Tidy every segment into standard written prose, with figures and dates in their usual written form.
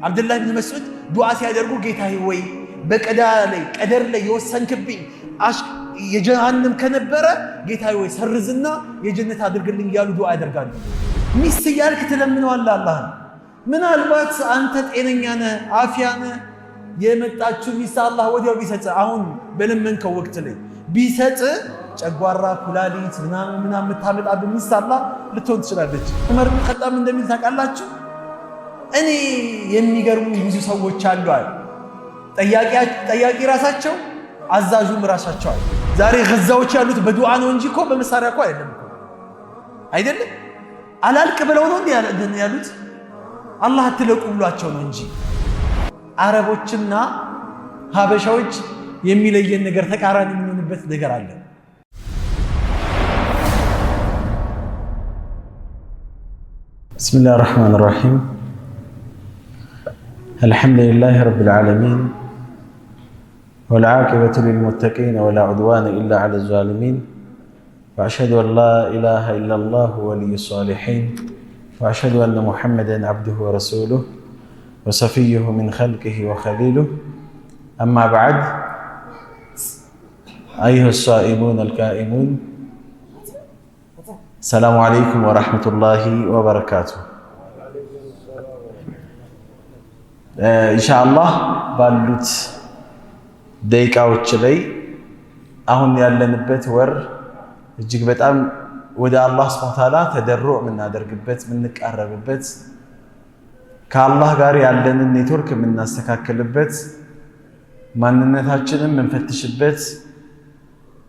አብዱላህ ብን መስዑድ ዱዓ ሲያደርጉ ጌታዬ ወይ በቀደር ላይ የወሰንክብኝ የጀሃነም ከነበረ ጌታዬ ወይ ሰርዝና የጀነት አድርግልኝ እያሉ ዱዓ ያደርጋሉ። ሚስት እያልክ ትለምነዋለህ አላህን። ምናልባት አንተ ጤነኛ ነህ አፊያ ነህ የመጣችው ሚስት አላህ ወዲያው ቢሰጥ አሁን በለመንከው ወቅት ላይ ቢሰጥ ጨጓራ ኩላሊት ምናምን የምታመጣብህ ሚስት አላህ ልትሆን ትችላለች። ዑመር ብን ኸጣብ እንደሚል ታውቃላችሁ? እኔ የሚገርሙ ብዙ ሰዎች አሉ አለ። ጠያቂ ራሳቸው አዛዡም ራሳቸው አለ። ዛሬ ገዛዎች ያሉት በዱዓ ነው እንጂ እኮ በመሳሪያ እኮ አይደለም። አላልቅ ብለው ነው እንዴ ያሉት? አላህ አትለቁ ብሏቸው ነው እንጂ። አረቦችና ሀበሻዎች የሚለየን ነገር ተቃራኒ የምንሆንበት ነገር አለ። ቢስሚላሂር ረህማኒር ረሂም አልሐምዱሊላሂ ረቢል ዓለሚን ወልዓቂበቱ ሊልሙተቂን ወላ ዑድዋነ ኢላ ዐለል ዛሊሚን ወአሽሀዱ አን ላ ኢላሃ ኢለላሁ ወሊዩ ሷሊሒን ወአሽሀዱ አነ ሙሐመደን ዐብዱሁ ወረሱሉሁ ወሰፊዩሁ ሚን ኸልቂሂ ወኸሊሉሁ አማ በዕድ አዩሃ ሷኢሙን አልቃኢሙን ሰላሙ ዓለይኩም ወረሕመቱላሂ ወበረካቱሁ። ኢንሻአላህ ባሉት ደቂቃዎች ላይ አሁን ያለንበት ወር እጅግ በጣም ወደ አላህ ሱብሓነሁ ወተዓላ ተደሩዕ የምናደርግበት የምንቃረብበት ከአላህ ጋር ያለንን ኔትወርክ የምናስተካክልበት ማንነታችንን የምንፈትሽበት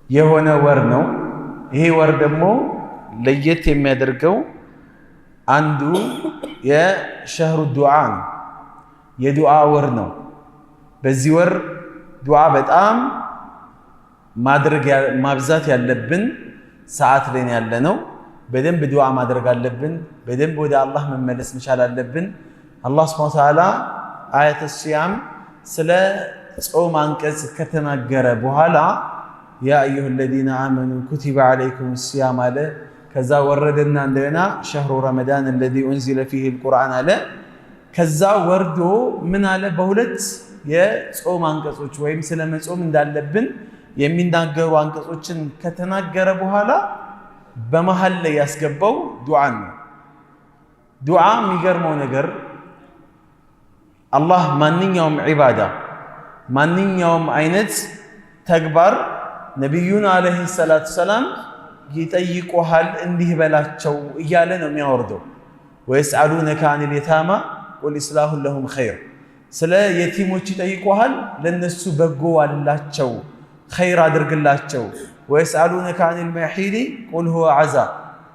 የሆነ ወር ነው። ይሄ ወር ደግሞ ለየት የሚያደርገው አንዱ የሸህሩ ዱዓ ነው፣ የዱዓ ወር ነው። በዚህ ወር ዱዓ በጣም ማብዛት ያለብን ሰዓት ላይ ያለነው። በደንብ ዱዓ ማድረግ አለብን። በደንብ ወደ አላህ መመለስ መቻል አለብን። አላህ ሱብሓነሁ ወተዓላ አያተ ሲያም ስለ ጾም አንቀጽ ከተናገረ በኋላ ያ አዩሃ ለዚነ አመኑ ኩቲበ ዐለይኩም ሲያም አለ። ከዛ ወረደና እንደገና ሸህሩ ረመዳን አለዚ ኡንዚለ ፊሂ አልቁርአን አለ። ከዛ ወርዶ ምን አለ? በሁለት የጾም አንቀጾች ወይም ስለ መጾም እንዳለብን የሚናገሩ አንቀጾችን ከተናገረ በኋላ በመሃል ላይ ያስገባው ዱዓን ነው። ዱዓ የሚገርመው ነገር አላህ ማንኛውም ዒባዳ ማንኛውም አይነት ተግባር ነቢዩን ዓለይሂ ሰላቱ ሰላም ይጠይቁሃል እንዲህ በላቸው እያለ ነው የሚያወርደው። ወየስአሉነከ አኒል የታማ ቁል ኢስላሁን ለሁም ኸይር። ስለ የቲሞች ይጠይቁሃል፣ ለነሱ በጎ አላቸው፣ ኸይር አድርግላቸው። ወየስአሉነከ አኒል መሒዲ ቁል ሁወ ዐዛ።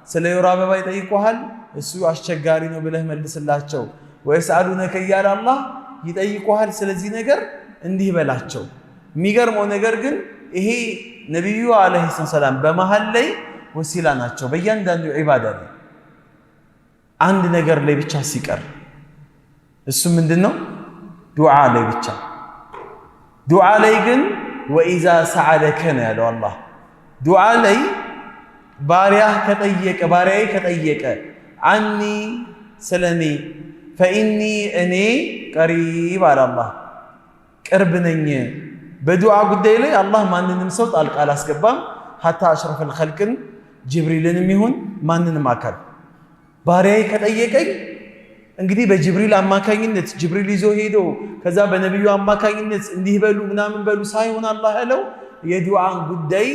ስለ የወር አበባ ይጠይቁሃል፣ እሱ አስቸጋሪ ነው ብለህ መልስላቸው። ወየስአሉነከ እያለ አላህ ይጠይቁሃል፣ ስለዚህ ነገር እንዲህ በላቸው። የሚገርመው ነገር ግን ይሄ ነቢዩ ዓለይሂ ሰላም በመሃል ላይ ወሲላ ናቸው። በእያንዳንዱ ዒባዳ ላይ አንድ ነገር ላይ ብቻ ሲቀር እሱ ምንድን ነው? ዱዓ ላይ ብቻ። ዱዓ ላይ ግን ወኢዛ ሰዓለከ ነው ያለው አላህ። ዱዓ ላይ ባሪያዬ ከጠየቀ አኒ ስለኔ ፈኢኒ እኔ ቀሪብ አለ አላህ ቅርብ ነኝ። በዱዓ ጉዳይ ላይ አላህ ማንንም ሰው ጣልቃ አላስገባም። ሐታ አሽረፈል ኸልቅን ጅብሪልንም ይሁን ማንንም አካል ባሪያዬ ከጠየቀኝ እንግዲህ በጅብሪል አማካኝነት ጅብሪል ይዞ ሄዶ ከዛ በነቢዩ አማካኝነት እንዲህ በሉ ምናምን በሉ ሳይሆን አላህ ያለው የዱዓን ጉዳይ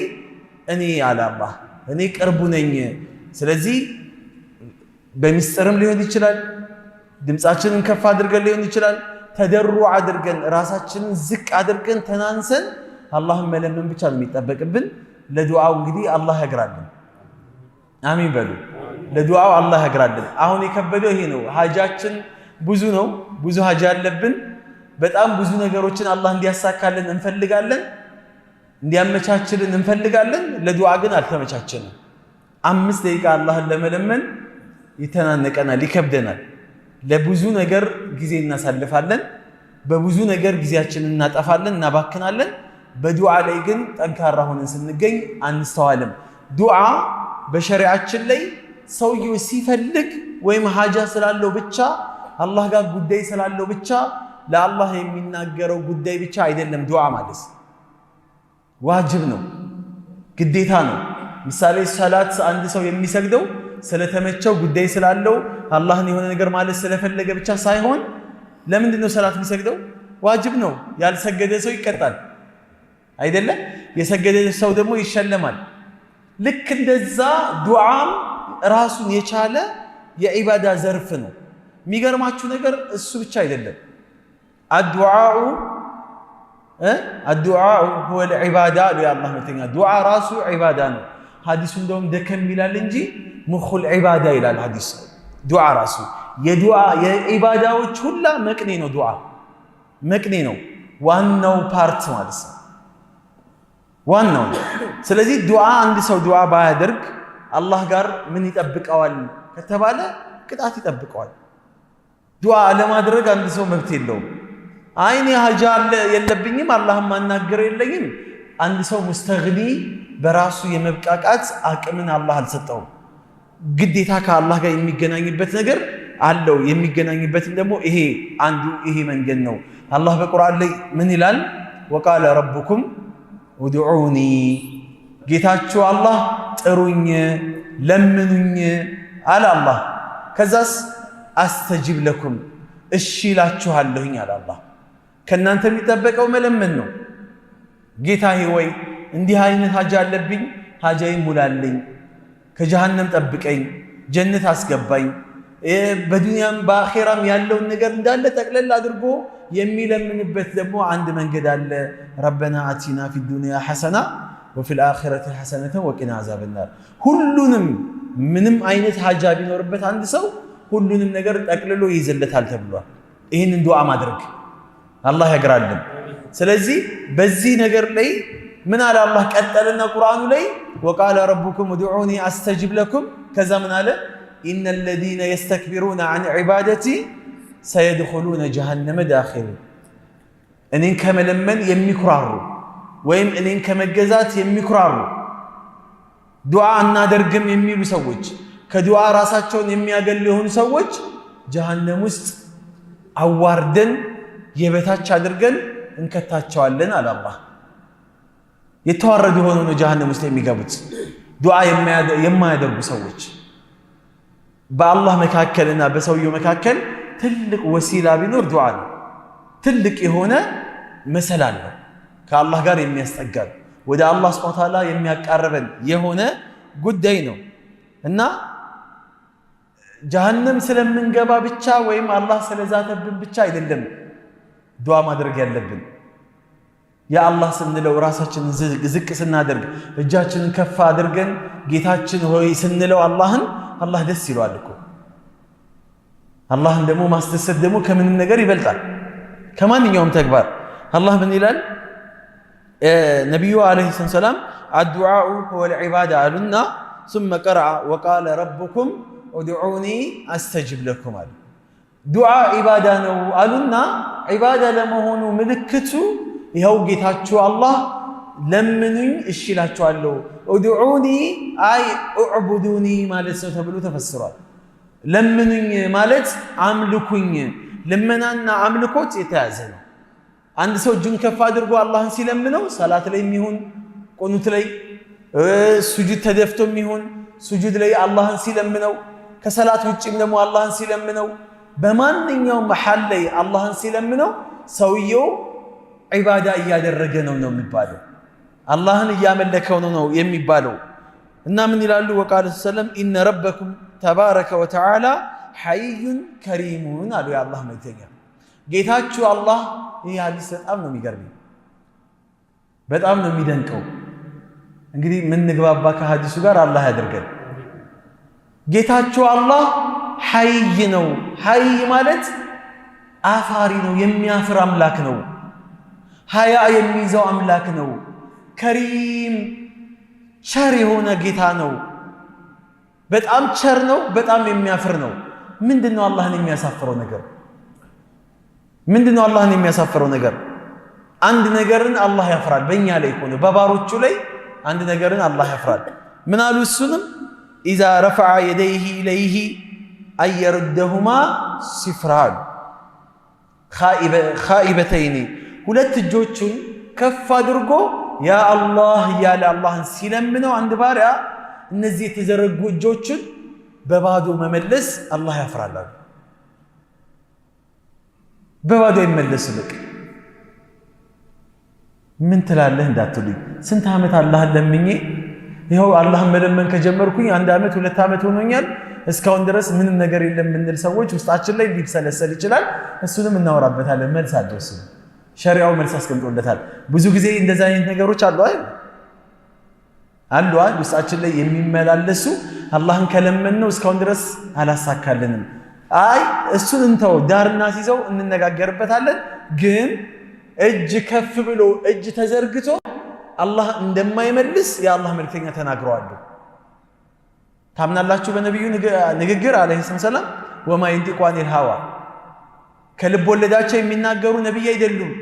እኔ አለ አላህ እኔ ቅርቡ ነኝ። ስለዚህ በሚስጥርም ሊሆን ይችላል፣ ድምፃችንን ከፍ አድርገን ሊሆን ይችላል፣ ተደሩ አድርገን ራሳችንን ዝቅ አድርገን ተናንሰን አላህን መለመን ብቻ ነው የሚጠበቅብን። ለዱዓው እንግዲህ አላህ ያግራልን። አሚን በሉ። ለዱዓው አላህ ያግራልን። አሁን የከበደው ይሄ ነው። ሀጃችን ብዙ ነው፣ ብዙ ሀጃ አለብን። በጣም ብዙ ነገሮችን አላህ እንዲያሳካልን እንፈልጋለን፣ እንዲያመቻችልን እንፈልጋለን። ለዱዓ ግን አልተመቻቸንም። 5 ደቂቃ አላህን ለመለመን ይተናነቀናል፣ ይከብደናል። ለብዙ ነገር ጊዜ እናሳልፋለን፣ በብዙ ነገር ጊዜያችንን እናጠፋለን፣ እናባክናለን። በዱዓ ላይ ግን ጠንካራ ሆነን ስንገኝ አንስተዋልም። ዱዓ በሸሪዓችን ላይ ሰውየው ሲፈልግ ወይም ሀጃ ስላለው ብቻ አላህ ጋር ጉዳይ ስላለው ብቻ ለአላህ የሚናገረው ጉዳይ ብቻ አይደለም ዱዓ ማለት ዋጅብ ነው ግዴታ ነው ምሳሌ ሰላት አንድ ሰው የሚሰግደው ስለተመቸው ጉዳይ ስላለው አላህን የሆነ ነገር ማለት ስለፈለገ ብቻ ሳይሆን ለምንድን ነው ሰላት የሚሰግደው ዋጅብ ነው ያልሰገደ ሰው ይቀጣል አይደለም የሰገደ ሰው ደግሞ ይሸለማል ልክ እንደዛ ዱዓም ራሱን የቻለ የዒባዳ ዘርፍ ነው የሚገርማችሁ ነገር እሱ ብቻ አይደለም الدعاء هو العبادة يا الله متنا دعاء راسه عبادة حديث دوم دكم ميلال እንጂ مخل عبادة إلى الحديث دعاء راسه የዱዓ የዒባዳዎች ሁላ መቅኔ ነው ዱዓ መቅኔ ነው ዋናው ፓርት ማለት ነው ዋናው ስለዚህ ዱዓ አንድ ሰው ዱዓ ባያደርግ አላህ ጋር ምን ይጠብቀዋል ከተባለ ቅጣት ይጠብቀዋል ዱዓ ለማድረግ አንድ ሰው መብት የለውም አይኔ ሀጃ የለብኝም አላህም ማናገር የለኝም አንድ ሰው ሙስተግኒ በራሱ የመብቃቃት አቅምን አላህ አልሰጠውም ግዴታ ከአላህ ጋር የሚገናኝበት ነገር አለው የሚገናኝበት ደግሞ ይሄ አንዱ ይሄ መንገድ ነው አላህ በቁርአን ላይ ምን ይላል ወቃለ ረብኩም ኡድዑኒ ጌታችሁ አላህ ጥሩኝ ለምኑኝ አለ አላህ ከዛስ አስተጂብ ለኩም እሺ ላችኋለሁኝ አለ አላህ ከናንተ የሚጠበቀው መለመን ነው ጌታዬ ወይ እንዲህ አይነት ሀጃ አለብኝ ሀጃዬን ሙላልኝ ከጀሃነም ጠብቀኝ ጀነት አስገባኝ በዱንያም በአኺራም ያለውን ነገር እንዳለ ጠቅለል አድርጎ የሚለምንበት ደግሞ አንድ መንገድ አለ ረበና አቲና ፊ ዱንያ ሐሰና ወፊ الآخرة ሐሰነተ ወቂና አዛበናር ሁሉንም ምንም አይነት ሀጃ ቢኖርበት አንድ ሰው ሁሉንም ነገር ጠቅልሎ ይይዝለታል ተብሏል ይሄንን ዱዓ ማድረግ አላህ ያግራልን ስለዚህ በዚህ ነገር ላይ ምን አለ አላህ ቀጠለና ቁርአኑ ላይ ወቃለ ረብኩም ኡድዑኒ አስተጂብ ለኩም ከዛ ምን አለ ኢነ الذين يستكبرون عن عبادتي سيدخلون جهنم داخلين እኔን ከመለመን የሚኩራሩ ወይም እኔን ከመገዛት የሚኩራሩ ዱዓ እናደርግም የሚሉ ሰዎች ከዱዓ ራሳቸውን የሚያገሉ የሆኑ ሰዎች ጀሃነም ውስጥ አዋርደን የበታች አድርገን እንከታቸዋለን አለ አላህ የተዋረዱ ሆነው ነው ጀሃነም ውስጥ የሚገቡት ዱዓ የማያደርጉ ሰዎች በአላህ መካከልና በሰውየው መካከል ትልቅ ወሲላ ቢኖር ዱዓ ነው ትልቅ የሆነ መሰላል ነው ከአላህ ጋር የሚያስጠጋን ወደ አላህ ሱብሓነሁ ወተዓላ የሚያቃርበን የሆነ ጉዳይ ነው እና ጀሃነም ስለምንገባ ብቻ ወይም አላህ ስለዛተብን ብቻ አይደለም ዱዓ ማድረግ ያለብን ያ አላህ ስንለው ራሳችንን ዝቅ ስናደርግ እጃችንን ከፍ አድርገን ጌታችን ሆይ ስንለው አላህ ደስ ይለዋል እኮ አላህን ደግሞ ማስደሰት ደግሞ ከምንም ነገር ይበልጣል ከማንኛውም ተግባር አላህ ምን ይላል ነብዩ አለይሂ ሰላም الدعاء هو العبادة አሉና ثم قرأ وقال ربكم ادعوني استجب لكم አሉ ዱዓ ኢባዳ ነው አሉና ኢባዳ ለመሆኑ ምልክቱ ይኸው ጌታችሁ አላህ ለምኑኝ እሺ እላችኋለሁ ኡድዑኒ አይ እዕቡዱኒ ማለት ነው ተብሎ ተፈስሯል ለምኑኝ ማለት አምልኩኝ ልመናና አምልኮት የተያዘ ነው አንድ ሰው እጁን ከፍ አድርጎ አላህን ሲለምነው ሰላት ላይ የሚሆን ቁኑት ላይ ሱጁድ ተደፍቶ የሚሆን ሱጁድ ላይ አላህን ሲለምነው ከሰላት ውጪም ደግሞ አላህን ሲለምነው በማንኛውም መሐል ላይ አላህን ሲለምነው ሰውየው ዒባዳ እያደረገ ነው የሚባለው አላህን እያመለከው ነው የሚባለው እና ምን ይላሉ ወቃለ ሰለም ኢነ ረበኩም ተባረከ ወተዓላ ሐይዩን ከሪሙን አሉ የአላህ መልእክተኛ ጌታችሁ አላህ ይህ ሐዲስ በጣም ነው የሚገርመው በጣም ነው የሚደንቀው እንግዲህ ምን ንግባባ ከሐዲሱ ጋር አላህ ያደርገን ጌታችሁ አላህ ሐይ ነው ሐይ ማለት አፋሪ ነው የሚያፍር አምላክ ነው ሀያ የሚይዘው አምላክ ነው ከሪም ቸር የሆነ ጌታ ነው በጣም ቸር ነው በጣም የሚያፍር ነው ምንድነው አላህን የሚያሳፍረው ነገር ምንድነው አላህን የሚያሳፍረው ነገር አንድ ነገርን አላህ ያፍራል በእኛ ላይ ሆነ በባሮቹ ላይ አንድ ነገርን አላህ ያፍራል ምን አሉ እሱንም ኢዛ ረፈዐ የደይሂ ኢለይሂ አየርደሁማ ሲፍራል ኻኢበተይኒ ሁለት እጆቹን ከፍ አድርጎ ያ አላህ እያለ አላህን ሲለምነው አንድ ባሪያ እነዚህ የተዘረጉ እጆችን በባዶ መመለስ አላህ ያፍራል። በባዶ ይመለስ። ልክ ምን ትላለህ እንዳትሉኝ፣ ስንት ዓመት አላህን ለምኜ ይኸው አላህን መለመን ከጀመርኩኝ 1 ዓመት 2 ዓመት ሆኖኛል። እስካሁን ድረስ ምንም ነገር የለም የምንል ሰዎች ውስጣችን ላይ ሊብሰለሰል ይችላል። እሱንም እናወራበታለን። መልስ አለው። እሱ ሸሪዓው መልስ አስቀምጦለታል። ብዙ ጊዜ እንደዛ አይነት ነገሮች አሉ አይደል? ውስጣችን ላይ የሚመላለሱ አላህን ከለመንነው እስካሁን ድረስ አላሳካልንም። አይ እሱን እንተው፣ ዳርና ሲይዘው እንነጋገርበታለን። ግን እጅ ከፍ ብሎ እጅ ተዘርግቶ አላህ እንደማይመልስ የአላህ መልክተኛ ተናግረዋል። ታምናላችሁ በነብዩ ንግግር አለይሂ ሰላም? ወማ ينطق عن الهوى ከልብ ወለዳቸው የሚናገሩ ነብይ አይደሉም፣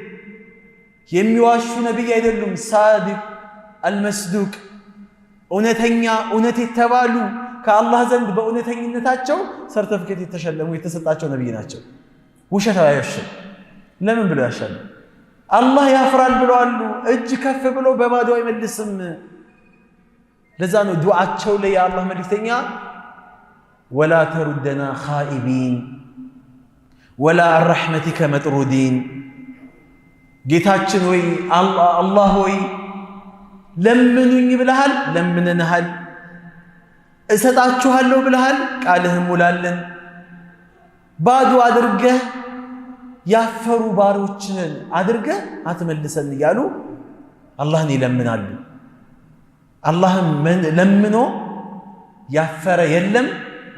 የሚዋሹ ነብይ አይደሉም። ሳዲቅ አልመስዱቅ እውነተኛ እውነት የተባሉ ከአላህ ዘንድ በእውነተኝነታቸው ሰርተፊኬት የተሸለሙ የተሰጣቸው ነብይ ናቸው። ውሸት አይዋሽም። ለምን ብለው ያሻሉ? አላህ ያፍራል ብለዋል። እጅ ከፍ ብሎ በባዶ አይመልስም። ለዛ ነው ዱዓቸው ላይ የአላህ መልክተኛ ወላ ተሩደና ኻኢቢን ወላ አርሕመቲከ መጥሩዲን፣ ጌታችን ወይ አላህ ወይ ለምኑኝ ብለሃል፣ ለምነንሃል። እሰጣችኋለሁ ብለሃል፣ ቃልህን ሙላልን። ባዶ አድርገህ ያፈሩ ባሮችህን አድርገህ አትመልሰን እያሉ አላህን ይለምናሉ። አላህን ለምኖ ያፈረ የለም፣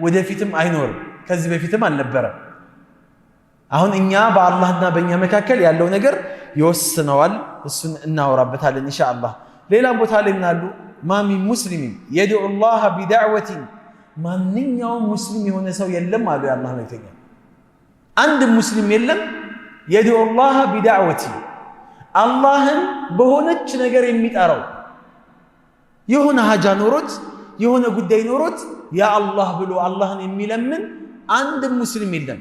ወደፊትም አይኖርም፣ ከዚህ በፊትም አልነበረም። አሁን እኛ በአላህና በእኛ መካከል ያለው ነገር ይወስነዋል። እሱን እናወራበታለን ኢንሻአላህ። ሌላም ቦታ ላይ ምናሉ ማ ሚን ሙስሊሚን የድዑ ላህ ቢዳዕወቲን፣ ማንኛውም ሙስሊም የሆነ ሰው የለም አሉ የአላህ መልክተኛ። አንድ ሙስሊም የለም የድዑ ላህ ቢዳዕወቲን፣ አላህን በሆነች ነገር የሚጠራው የሆነ ሀጃ ኖሮት የሆነ ጉዳይ ኖሮት ያ አላህ ብሎ አላህን የሚለምን አንድ ሙስሊም የለም።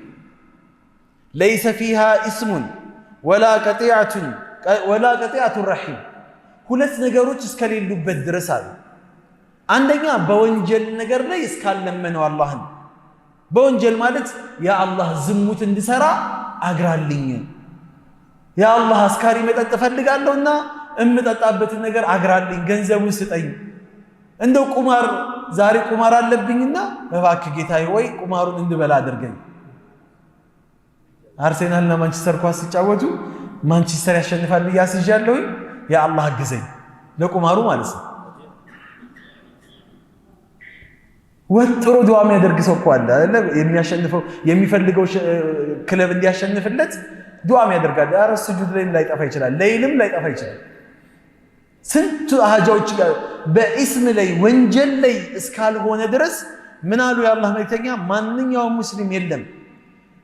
ለይሰ ፊሃ ኢስሙን ወላ ቀጢዐቱ ረሒም፣ ሁለት ነገሮች እስከሌሉበት ድረስ አሉ። አንደኛ በወንጀል ነገር ላይ እስካልለመነው አላህን። በወንጀል ማለት ያ አላህ ዝሙት እንድሰራ አግራልኝ፣ ያ አላህ አስካሪ መጠጥ እፈልጋለሁና እምጠጣበትን ነገር አግራልኝ፣ ገንዘቡን ስጠኝ። እንደው ቁማር ዛሬ ቁማር አለብኝና እባክህ ጌታዬ ወይ ቁማሩን እንድበላ አድርገኝ። አርሴናልና ማንቸስተር ኳስ ሲጫወቱ ማንቸስተር ያሸንፋል ብዬ አስይዣለሁ፣ ያ አላህ አግዘኝ፣ ለቁማሩ ማለት ነው። ወጥሮ ዱዓ የሚያደርግ ሰው እኮ አለ አይደል? የሚያሸንፈው የሚፈልገው ክለብ እንዲያሸንፍለት ዱዓ ያደርጋል። ያ ስጁድ ላይ ላይጠፋ ይችላል፣ ሌሊልም ላይጠፋ ይችላል። ስንት ሀጃዎች ጋር በኢስም ላይ ወንጀል ላይ እስካልሆነ ድረስ ምን አሉ የአላህ መልክተኛ? ማንኛውም ሙስሊም የለም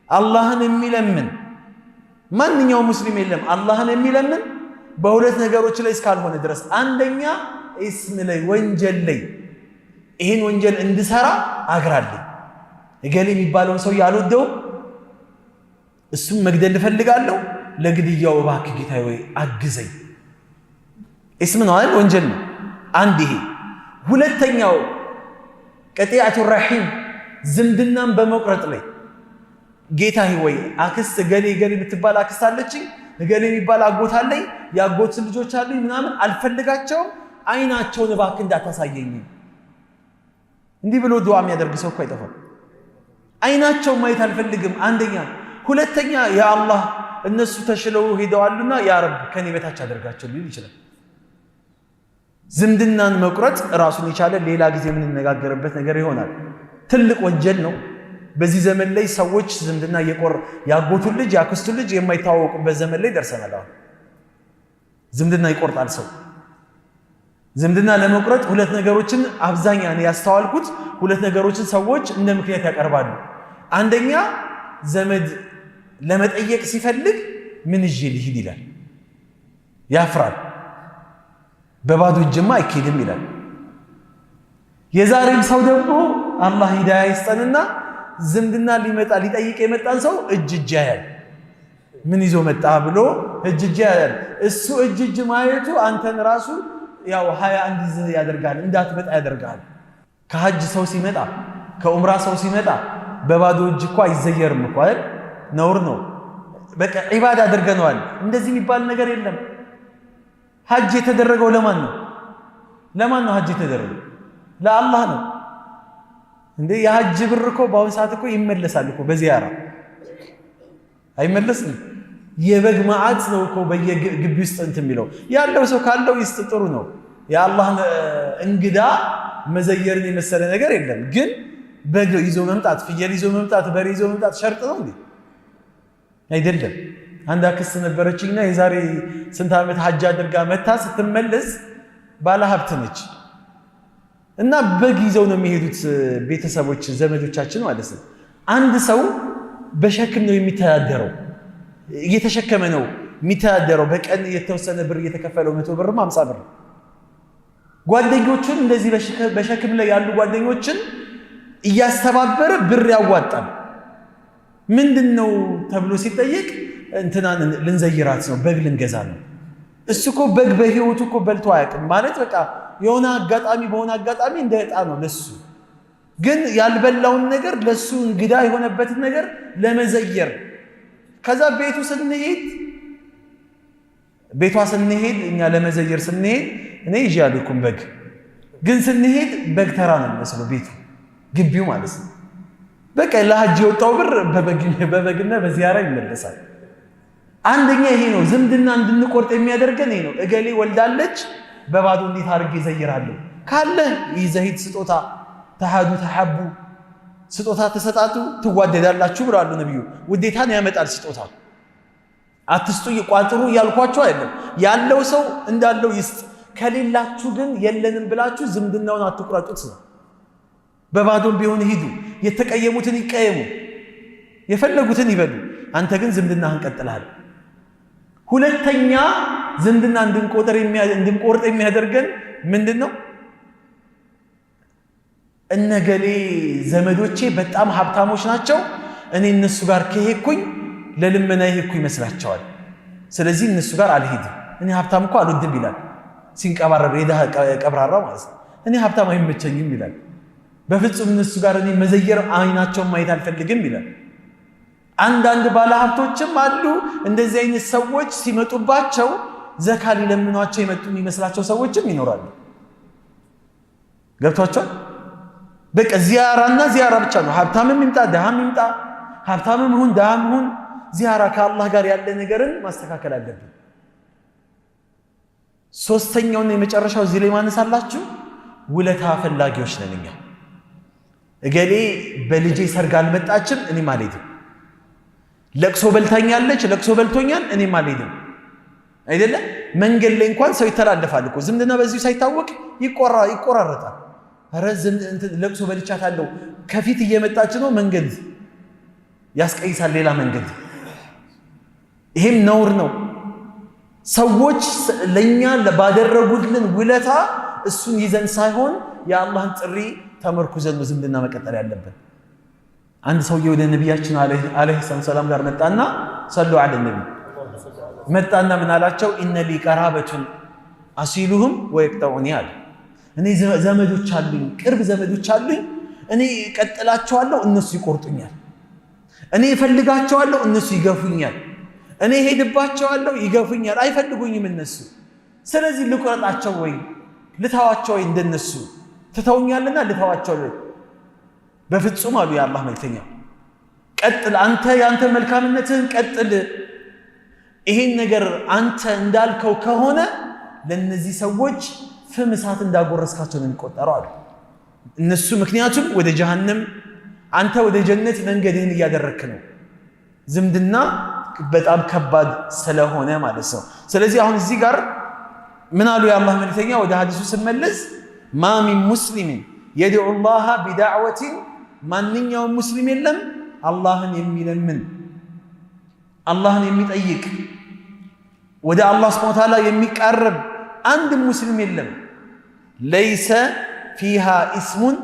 አላህን የሚለምን ማንኛውም ሙስሊም የለም አላህን የሚለምን በሁለት ነገሮች ላይ እስካልሆነ ድረስ። አንደኛ ኢስም ላይ ወንጀል ላይ ይሄን ወንጀል እንድሰራ አግራልኝ፣ እገሌ የሚባለውን ሰው ያልወደውም እሱም መግደል እፈልጋለሁ፣ ለግድያው እባክህ ጌታዬ ወይ አግዘኝ። ኢስም ነው አይደል? ወንጀል ነው። አንድ ይሄ። ሁለተኛው ቀጢዐቱ ረሒም፣ ዝምድናን በመቁረጥ ላይ ጌታዬ ወይ አክስት እገሌ የምትባል አክስት አለችኝ፣ እገሌ የሚባል አጎት አለኝ፣ የአጎት ልጆች አሉኝ ምናምን አልፈልጋቸውም፣ አይናቸውን እባክህ እንዳታሳየኝ። እንዲህ ብሎ ዱዓ የሚያደርግ ሰው እኮ አይጠፋም። አይናቸውን ማየት አልፈልግም አንደኛ። ሁለተኛ ያ አላህ እነሱ ተሽለው ሄደዋልና ያ ረብ ከኔ በታች አደርጋቸው ሊል ይችላል። ዝምድናን መቁረጥ ራሱን የቻለ ሌላ ጊዜ የምንነጋገርበት ነገር ይሆናል። ትልቅ ወንጀል ነው። በዚህ ዘመን ላይ ሰዎች ዝምድና ያጎቱን ልጅ ያክስቱን ልጅ የማይታወቁበት ዘመን ላይ ደርሰናል። አሁን ዝምድና ይቆርጣል ሰው። ዝምድና ለመቁረጥ ሁለት ነገሮችን አብዛኛውን ያስተዋልኩት፣ ሁለት ነገሮችን ሰዎች እንደ ምክንያት ያቀርባሉ። አንደኛ ዘመድ ለመጠየቅ ሲፈልግ ምን ይዤ ልሂድ ይላል፣ ያፍራል። በባዶ እጅማ አይኬድም ይላል። የዛሬም ሰው ደግሞ አላህ ሂዳያ ይስጠንና ዝምድና ሊመጣ ሊጠይቅ የመጣን ሰው እጅ ያያል። ምን ይዞ መጣ ብሎ እጅ ያያል። እሱ እጅ ማየቱ አንተን ራሱ ያው ሀያ እንዲዝህ ያደርጋል፣ እንዳትመጣ ያደርጋል። ከሐጅ ሰው ሲመጣ ከዑምራ ሰው ሲመጣ በባዶ እጅ እኮ አይዘየርም እኮ አይደል? ነውር ነው። በቃ ዒባዳ አድርገነዋል። እንደዚህ የሚባል ነገር የለም። ሐጅ የተደረገው ለማን ነው? ለማን ነው ሐጅ የተደረገው? ለአላህ ነው እንዴ። የሐጅ ብር እኮ በአሁን ሰዓት እኮ ይመለሳል እኮ በዚያራ አይመለስም። የበግ መዓት ነው እኮ በየግቢ ውስጥ እንትን የሚለው ያለው ሰው ካለው ይስጥ፣ ጥሩ ነው። የአላህን እንግዳ መዘየርን የመሰለ ነገር የለም። ግን በግ ይዞ መምጣት፣ ፍየል ይዞ መምጣት፣ በሬ ይዞ መምጣት ሸርጥ ነው እንዴ? አይደለም። አንድ አክስት ነበረችኝና የዛሬ ስንት ዓመት ሐጅ አድርጋ መታ ስትመለስ ባለ ሀብት ነች እና በግ ይዘው ነው የሚሄዱት ቤተሰቦች ዘመዶቻችን ማለት ነው። አንድ ሰው በሸክም ነው የሚተዳደረው፣ እየተሸከመ ነው የሚተዳደረው። በቀን የተወሰነ ብር እየተከፈለው 100 ብርም 50 ብር። ጓደኞቹን እንደዚህ በሸክም ላይ ያሉ ጓደኞችን እያስተባበረ ብር ያዋጣል። ምንድነው ተብሎ ሲጠየቅ እንትናን ልንዘይራት ነው፣ በግ ልንገዛ ነው። እሱ እኮ በግ በህይወቱ እኮ በልቶ አያውቅም ማለት በቃ የሆነ አጋጣሚ በሆነ አጋጣሚ እንደ ዕጣ ነው ለሱ። ግን ያልበላውን ነገር ለሱ እንግዳ የሆነበትን ነገር ለመዘየር ከዛ ቤቷ ስንሄድ እኛ ለመዘየር ስንሄድ እኔ ይዤ አልኩም በግ። ግን ስንሄድ በግ ተራ ነው የሚመስለው ቤቱ ግቢው ማለት ነው። በቃ ለሐጅ የወጣው ብር በበግና በዚያራ ይመለሳል። አንደኛ ይሄ ነው ዝምድና እንድንቆርጥ የሚያደርገን ይሄ ነው። እገሌ ወልዳለች በባዶ እንዴት አድርጌ ዘይራለሁ ካለ ይዘሂድ ስጦታ ተሐዱ ተሐቡ ስጦታ ተሰጣጡ ትዋደዳላችሁ ብለዋል ነብዩ። ውዴታን ያመጣል ስጦታ። አትስጡ ይቋጥሩ ያልኳችሁ አይደለም። ያለው ሰው እንዳለው ይስጥ። ከሌላችሁ ግን የለንም ብላችሁ ዝምድናውን አትቁረጡት ነው። በባዶም ቢሆን ሂዱ፣ የተቀየሙትን ይቀየሙ፣ የፈለጉትን ይበሉ። አንተ ግን ዝምድናህን ቀጥለሃል። ሁለተኛ ዝምድና እንድንቆርጥ የሚያደርገን ምንድነው? እነገሌ ዘመዶቼ በጣም ሀብታሞች ናቸው፣ እኔ እነሱ ጋር ከሄድኩኝ ለልመና ይሄድኩ ይመስላቸዋል። ስለዚህ እነሱ ጋር አልሄድም፣ እኔ ሀብታም እኮ አልወድም ይላል። ሲንቀባረር የድሃ ቀብራራ ማለት ነው። እኔ ሀብታም አይመቸኝም ይላል። በፍጹም እነሱ ጋር እኔ መዘየር አይናቸውን ማየት አልፈልግም ይላል። አንዳንድ ባለሀብቶችም አሉ እንደዚህ አይነት ሰዎች ሲመጡባቸው ዘካ ሊለምኗቸው የመጡ የሚመስላቸው ሰዎችም ይኖራሉ። ገብቷቸው በቃ ዚያራና ዚያራ ብቻ ነው። ሀብታምም ይምጣ ድሃም ይምጣ፣ ሀብታምም ይሁን ድሃም ይሁን ዚያራ ከአላህ ጋር ያለ ነገርን ማስተካከል አለብን። ሶስተኛውና የመጨረሻው እዚህ ላይ ማነሳላችሁ ውለታ ፈላጊዎች ነን እኛ። እገሌ በልጄ ሰርግ አልመጣችም እኔም አልሄድም፣ ለቅሶ በልታኛለች ለቅሶ በልቶኛል እኔም አልሄድም። አይደለም መንገድ ላይ እንኳን ሰው ይተላለፋል እኮ ዝምድና በዚሁ ሳይታወቅ ይቆራረጣል። ኧረ ለቅሶ በልቻታለሁ ከፊት እየመጣች ነው መንገድ ያስቀይሳል ሌላ መንገድ። ይሄም ነውር ነው። ሰዎች ለኛ ባደረጉልን ውለታ እሱን ይዘን ሳይሆን የአላህን ጥሪ ተመርኩዘን ነው ዝምድና መቀጠል ያለብን። አንድ ሰውዬ ወደ ነቢያችን አለይሂ ሰላም ጋር መጣና ሰሉ ዐለ ነቢ መጣና ምን አላቸው? ኢነ ሊ ቀራበቱን አሲሉሁም ወይቅጠዑኒ አለ። እኔ ዘመዶች አሉኝ፣ ቅርብ ዘመዶች አሉኝ። እኔ ቀጥላቸዋለሁ እነሱ ይቆርጡኛል። እኔ እፈልጋቸዋለሁ እነሱ ይገፉኛል። እኔ ሄድባቸዋለሁ ይገፉኛል። አይፈልጉኝም እነሱ። ስለዚህ ልቁረጣቸው ወይ ልተዋቸው ወይ እንደነሱ ትተውኛልና ልተዋቸው ወይ? በፍጹም አሉ የአላህ መልእክተኛ። ቀጥል አንተ ያንተ መልካምነትህን ቀጥል። ይሄን ነገር አንተ እንዳልከው ከሆነ ለነዚህ ሰዎች ፍም እሳት እንዳጎረስካቸው ነው የሚቆጠረው አሉ እነሱ። ምክንያቱም ወደ ጀሃነም አንተ ወደ ጀነት መንገድህን እያደረክ ነው። ዝምድና በጣም ከባድ ስለሆነ ማለት ነው። ስለዚህ አሁን እዚህ ጋር ምን አሉ የአላህ መልእክተኛ? ወደ ሐዲሱ ስመለስ ማ ሚን ሙስሊሚን የድዑ ላህ ቢዳዕወቲን ማንኛውም ሙስሊም የለም አላህን የሚለምን አላህን የሚጠይቅ ወደ አላህ ሱብሓነሁ ወተዓላ የሚቃረብ አንድ ሙስሊም የለም። ለይሰ ፊሃ ኢስሙን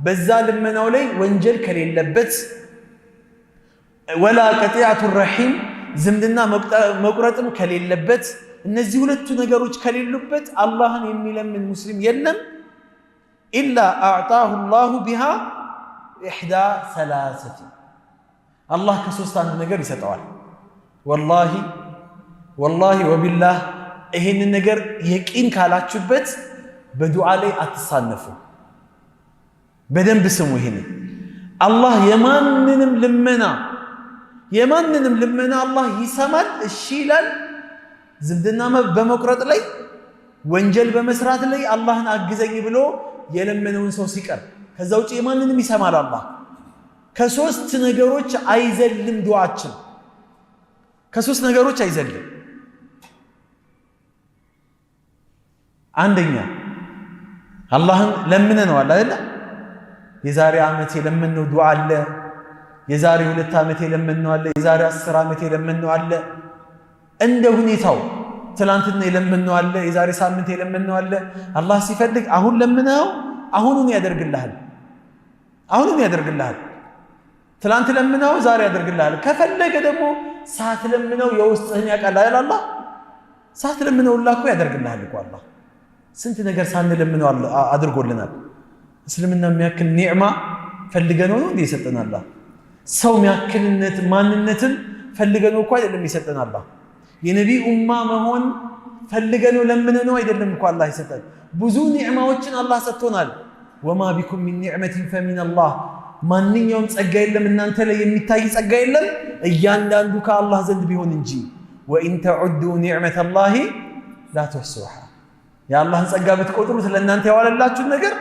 በዛ ልመናው ላይ ወንጀል ከሌለበት ወላ ቀጢዐቱ ረሒም ዝምድና መቁረጥም ከሌለበት እነዚህ ሁለቱ ነገሮች ከሌሉበት አላህን የሚለምን ሙስሊም የለም። ኢላ አዕጣሁ ላሁ ቢሃ ኢሕዳ ሰላሰቲ አላህ ከሶስት አንድ ነገር ይሰጠዋል። ወላሂ ወቢላህ ይሄንን ነገር የቂን ካላችሁበት በዱዓ ላይ አትሳነፉ። በደንብ ስሙ። ይሄንን አላህ የማንንም ልመና አላህ ይሰማል፣ እሺ ይላል። ዝምድና በመቁረጥ ላይ ወንጀል በመስራት ላይ አላህን አግዘኝ ብሎ የለመነውን ሰው ሲቀር ከዛ ውጪ የማንንም ይሰማል አላህ። ከሶስት ነገሮች አይዘልም ዱዓችን፣ ከሶስት ነገሮች አይዘልም። አንደኛ አላህን ለምነነዋል አይደል? የዛሬ ዓመት የለመነው ዱዓ አለ፣ የዛሬ 2 ዓመት የለመነው አለ፣ የዛሬ 10 ዓመት የለመነው አለ። እንደ ሁኔታው ትላንትና የለመነው አለ፣ የዛሬ ሳምንት የለመነው አለ። አላህ ሲፈልግ አሁን ለምነው አሁኑን ያደርግልሃል። ትላንት ለምነው ዛሬ ያደርግልሃል። ከፈለገ ደግሞ ሳትለምነው የውስጥህን ያውቃል አይደል? አላህ ሳትለምነው እኮ ያደርግልሃል እኮ አላህ። ስንት ነገር ሳንለምነው አድርጎልናል። እስልምና የሚያክል ኒዕማ ፈልገነው ነው እንዴ የሰጠን አላህ? ሰው የሚያክልነት ማንነትን ፈልገነው እኮ አይደለም የሰጠን አላህ። የነቢይ ኡማ መሆን ፈልገነው ለምነነው አይደለም እኮ አላህ የሰጠን። ብዙ ኒዕማዎችን አላህ ሰጥቶናል። ወማ ቢኩም ሚን ኒዕመቲን ፈሚን አላህ። ማንኛውም ጸጋ የለም እናንተ ላይ የሚታይ ጸጋ የለም እያንዳንዱ ከአላህ ዘንድ ቢሆን እንጂ። ወኢን ተዑዱ ኒዕመተላሂ ላ ትሕሱሃ። የአላህን ጸጋ ብትቆጥሩት ለእናንተ የዋለላችሁን ነገር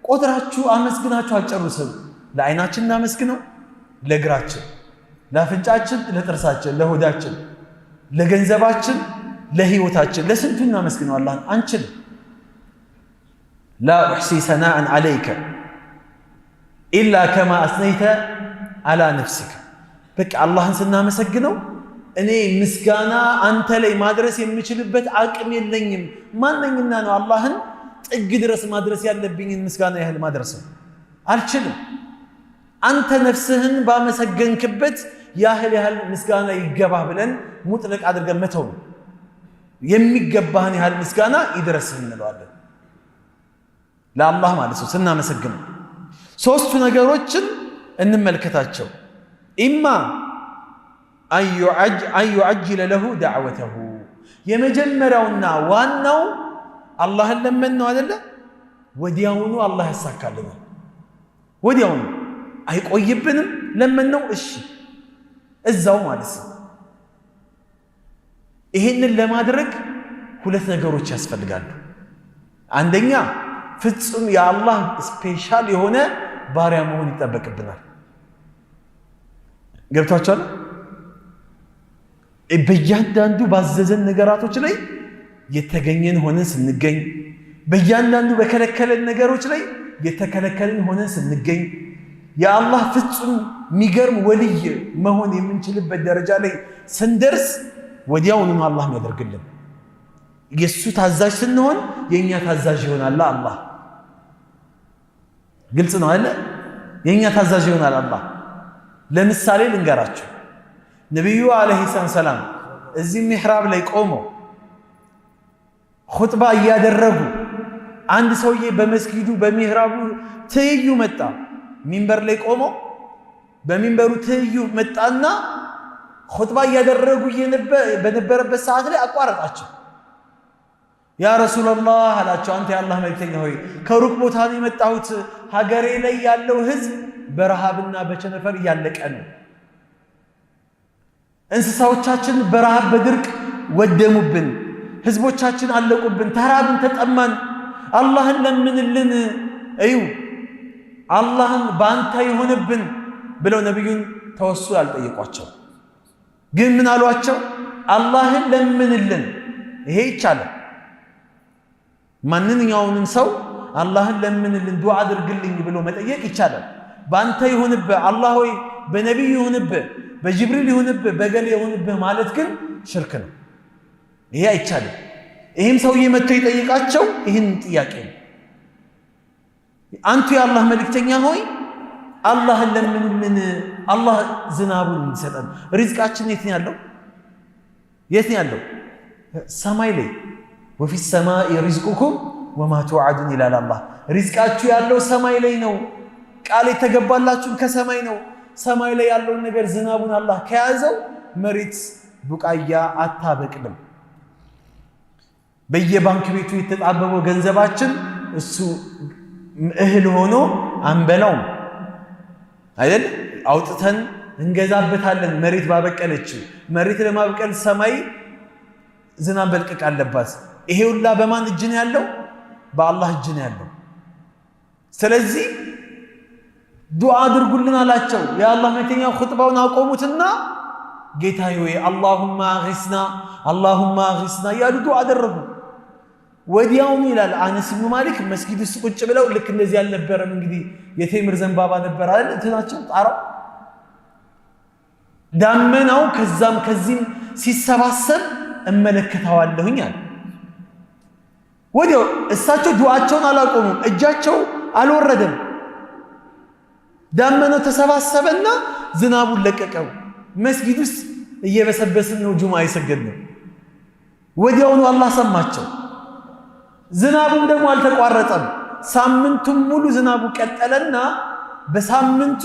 ቆጥራችሁ አመስግናችሁ አልጨርሱም። ለዓይናችን እናመስግነው፣ ለእግራችን፣ ለአፍንጫችን፣ ለጥርሳችን፣ ለሆዳችን፣ ለገንዘባችን፣ ለህይወታችን፣ ለስንቱ እናመስግነው አላህን አንችልም። ላ ኡሕሲ ሰናአን ዓለይከ ኢላ ከማ አስነይተ አላ ነፍሲከ። በቃ አላህን ስናመሰግነው እኔ ምስጋና አንተ ላይ ማድረስ የምችልበት አቅም የለኝም። ማንኛና ነው አላህን ጥግ ድረስ ማድረስ ያለብኝን ምስጋና ያህል ማድረስ አልችልም። አንተ ነፍስህን ባመሰገንክበት ያህል ምስጋና ይገባህ ብለን ሙጥለቅ አድርገን መተው ነው። የሚገባህን ያህል ምስጋና ይድረስህ እንለዋለን ለአላህ ማለት ነው ስናመሰግነው። ሶስቱ ነገሮችን እንመልከታቸው። ኢማ አን ዩዐጅለ ለሁ ዳዕወተሁ። የመጀመሪያውና ዋናው አላህን ለመን ነው አይደለ? ወዲያውኑ አላህ ያሳካልናል። ወዲያውኑ አይቆይብንም። ለመን ነው እሺ፣ እዛው ማለት ነው። ይሄንን ለማድረግ ሁለት ነገሮች ያስፈልጋሉ። አንደኛ ፍጹም የአላህ ስፔሻል የሆነ ባሪያ መሆን ይጠበቅብናል። ገብቷችኋል? በእያንዳንዱ ባዘዘን ነገራቶች ላይ የተገኘን ሆነን ስንገኝ፣ በእያንዳንዱ በከለከለን ነገሮች ላይ የተከለከልን ሆነን ስንገኝ፣ የአላህ ፍጹም የሚገርም ወልይ መሆን የምንችልበት ደረጃ ላይ ስንደርስ ወዲያውኑ አላህ ያደርግልን። የሱ ታዛዥ ስንሆን የኛ ታዛዥ ይሆናል አላህ። ግልጽ ነው አይደል? የኛ ታዛዥ ይሆናል አላህ። ለምሳሌ ልንገራችሁ። ነብዩ አለይሂ ሰላም እዚህ ሚህራብ ላይ ቆመው ኹጥባ እያደረጉ አንድ ሰውዬ በመስጊዱ በሚህራቡ ትይዩ መጣ። ሚንበር ላይ ቆመው በሚንበሩ ትይዩ መጣና ኹጥባ እያደረጉ በነበረበት ሰዓት ላይ አቋረጣቸው። ያ ረሱላላህ አላቸው፣ አንተ የአላህ መልእክተኛ ሆይ ከሩቅ ቦታ ነው የመጣሁት። ሀገሬ ላይ ያለው ህዝብ በረሃብና በቸነፈር እያለቀ ነው። እንስሳዎቻችን በረሃብ በድርቅ ወደሙብን፣ ህዝቦቻችን አለቁብን፣ ተራብን፣ ተጠማን። አላህን ለምንልን፣ እዩ አላህን በአንተ ይሆንብን ብለው ነቢዩን ተወሱል አልጠየቋቸው። ግን ምን አሏቸው? አላህን ለምንልን። ይሄ ይቻላል። ማንኛውንም ሰው አላህን ለምንልን ዱዓ አድርግልኝ ብሎ መጠየቅ ይቻላል። በአንተ ይሁንብህ አላህ ሆይ በነቢይ ይሁንብህ በጅብሪል ይሁንብህ በገሌ ይሁንብህ ማለት ግን ሽርክ ነው። ይሄ አይቻልም። ይህም ሰውዬ መጥቶ ይጠይቃቸው ይህን ጥያቄ ነው። አንቱ የአላህ መልእክተኛ ሆይ አላህን ለምንልን አላህ ዝናቡን እንዲሰጠን። ሪዝቃችን የት ነው ያለው? የት ነው ያለው? ሰማይ ላይ። ወፊ ሰማኢ ሪዝቁኩም ወማ ቱዓዱን ይላል አላህ። ሪዝቃችሁ ያለው ሰማይ ላይ ነው። ቃል የተገባላችሁም ከሰማይ ነው። ሰማይ ላይ ያለውን ነገር ዝናቡን አላህ ከያዘው መሬት ቡቃያ አታበቅልም። በየባንክ ቤቱ የተጣበበው ገንዘባችን እሱ እህል ሆኖ አንበላውም አይደል? አውጥተን እንገዛበታለን። መሬት ባበቀለችው መሬት ለማብቀል ሰማይ ዝናብ መልቀቅ አለባት። ይሄ ሁላ በማን እጅ ነው ያለው? በአላህ እጅ ነው ያለው። ስለዚህ ዱዓ አድርጉልን አላቸው። የአላህ መልእክተኛ ኹጥባውን አቆሙትና ጌታዬ ወይ አላሁማ አግስና አላሁማ አግስና ያሉ ዱዓ አደረጉ። ወዲያውኑ ይላል አነስ ብኑ ማሊክ መስጊድ ውስጥ ቁጭ ብለው ልክ እንደዚህ አልነበረም እንግዲህ የቴምር ዘንባባ ነበር አይደል እንትናቸው ጣራው ዳመናው ከዛም ከዚህም ሲሰባሰብ እመለከታዋለሁኝ አለ። ወዲያው እሳቸው ዱዓቸውን አላቆሙም፣ እጃቸው አልወረደም። ዳመናው ተሰባሰበና ዝናቡን ለቀቀው። መስጊድ ውስጥ እየበሰበስን ነው ጁማ የሰገድነው። ወዲያውኑ አላህ ሰማቸው። ዝናቡም ደግሞ አልተቋረጠም። ሳምንቱም ሙሉ ዝናቡ ቀጠለና በሳምንቱ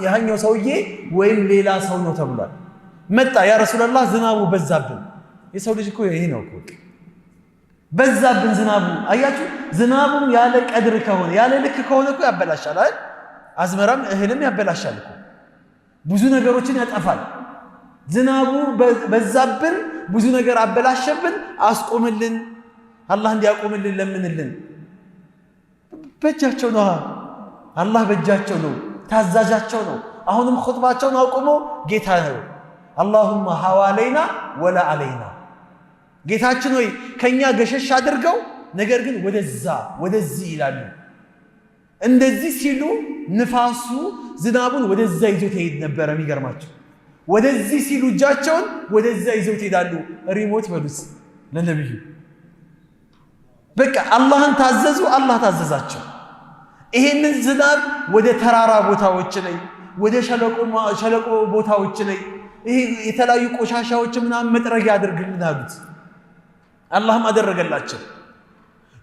ያኛው ሰውዬ ወይም ሌላ ሰው ነው ተብሏል። መጣ ያ ረሱላህ ዝናቡ በዛብን። የሰው ልጅ እኮ ይሄ ነው እኮ በዛብን ዝናቡ። አያችሁ ዝናቡም ያለ ቀድር ከሆነ ያለ ልክ ከሆነ እኮ ያበላሻል አይደል? አዝመራም እህልም ያበላሻል እኮ ብዙ ነገሮችን ያጠፋል። ዝናቡ በዛብን ብዙ ነገር አበላሸብን። አስቆምልን፣ አላህ እንዲያቆምልን ለምንልን። በእጃቸው ነው አላህ በእጃቸው ነው፣ ታዛዣቸው ነው። አሁንም ኹጥባቸውን አቁሞ ጌታ ነው አላሁማ ሐዋለይና ወላ አለይና፣ ጌታችን ሆይ ከኛ ገሸሽ አድርገው ነገር ግን ወደዛ ወደዚህ ይላሉ። እንደዚህ ሲሉ ንፋሱ ዝናቡን ወደዛ ይዞት ይሄድ ነበር። የሚገርማቸው ወደዚህ ሲሉ እጃቸውን ወደዛ ይዞት ይሄዳሉ። ሪሞት በሉስ ለነብዩ በቃ አላህን ታዘዙ፣ አላህ ታዘዛቸው። ይሄንን ዝናብ ወደ ተራራ ቦታዎች ላይ ወደ ሸለቆ ቦታዎች ላይ ይሄ የተለያዩ ቆሻሻዎች ምናምን መጥረጊያ አድርግልን አሉት። አላህም አደረገላቸው።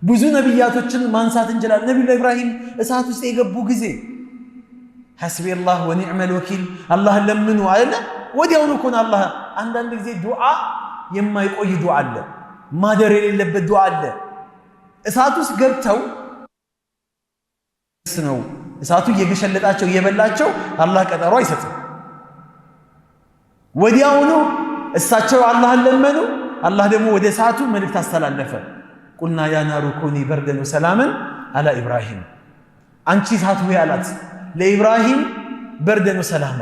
ብዙ ነብያቶችን ማንሳት እንችላለን። ነብዩ ኢብራሂም እሳት ውስጥ የገቡ ጊዜ ሐስቢየላህ ወኒዕመል ወኪል አላህን ለምኑ አይደለ? ወዲያውኑ እኮ አላህ አንዳንድ ጊዜ ዱዓ የማይቆይ ዱዓ አለ፣ ማደር የሌለበት ዱዓ አለ። እሳት ውስጥ ገብተው ነው እሳቱ እየገሸለጣቸው እየበላቸው አላህ ቀጠሮ አይሰጥም። ወዲያውኑ እሳቸው አላህን ለመኑ፣ አላህ ደግሞ ወደ እሳቱ መልእክት አስተላለፈ። ቁልና ያ ናሩ ኩኒ በርደን ወሰላምን አላ ኢብራሂም፣ አንቺ እሳት ሆይ አላት ለኢብራሂም በርደን ወሰላማ፣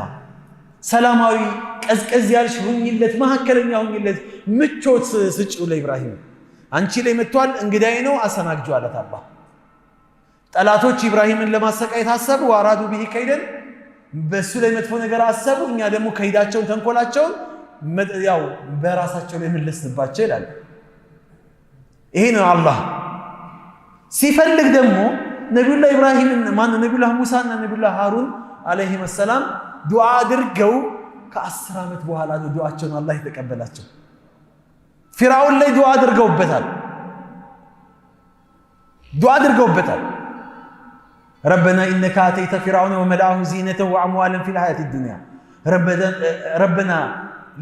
ሰላማዊ ቀዝቀዝ ያልሽ ሁኝለት፣ መካከለኛ ሁኝለት፣ ምቾት ስጪው ለኢብራሂም። አንቺ ላይ መጥቷል፣ እንግዳዬ ነው፣ አሰናግጁ አላት አላህ። ጠላቶች ኢብራሂምን ለማሰቃየት አሰቡ። ወአራዱ ቢሂ ከይደን፣ በሱ ላይ መጥፎ ነገር አሰቡ። እኛ ደግሞ ከይዳቸውን ተንኮላቸውን ያው በራሳቸው ላይ መለስንባቸው ይላል። ይሄ ነው አላህ ሲፈልግ ደግሞ ነብዩላህ ኢብራሂምን ነብዩላህ ሙሳና ነብዩላህ ሃሩን አለይሂም ሰላም ዱዓ አድርገው ከ10 ዓመት በኋላ ነው ዱዓቸውን አላህ የተቀበላቸው። ፊርዓውን ላይ ዱዓ አድርገውበታል። ረበና ኢነከ አተይተ ፊርዓውነ ወመልአሁ ዚነተ ወአምዋለን ፊል ሐያቲ ዱንያ ረበና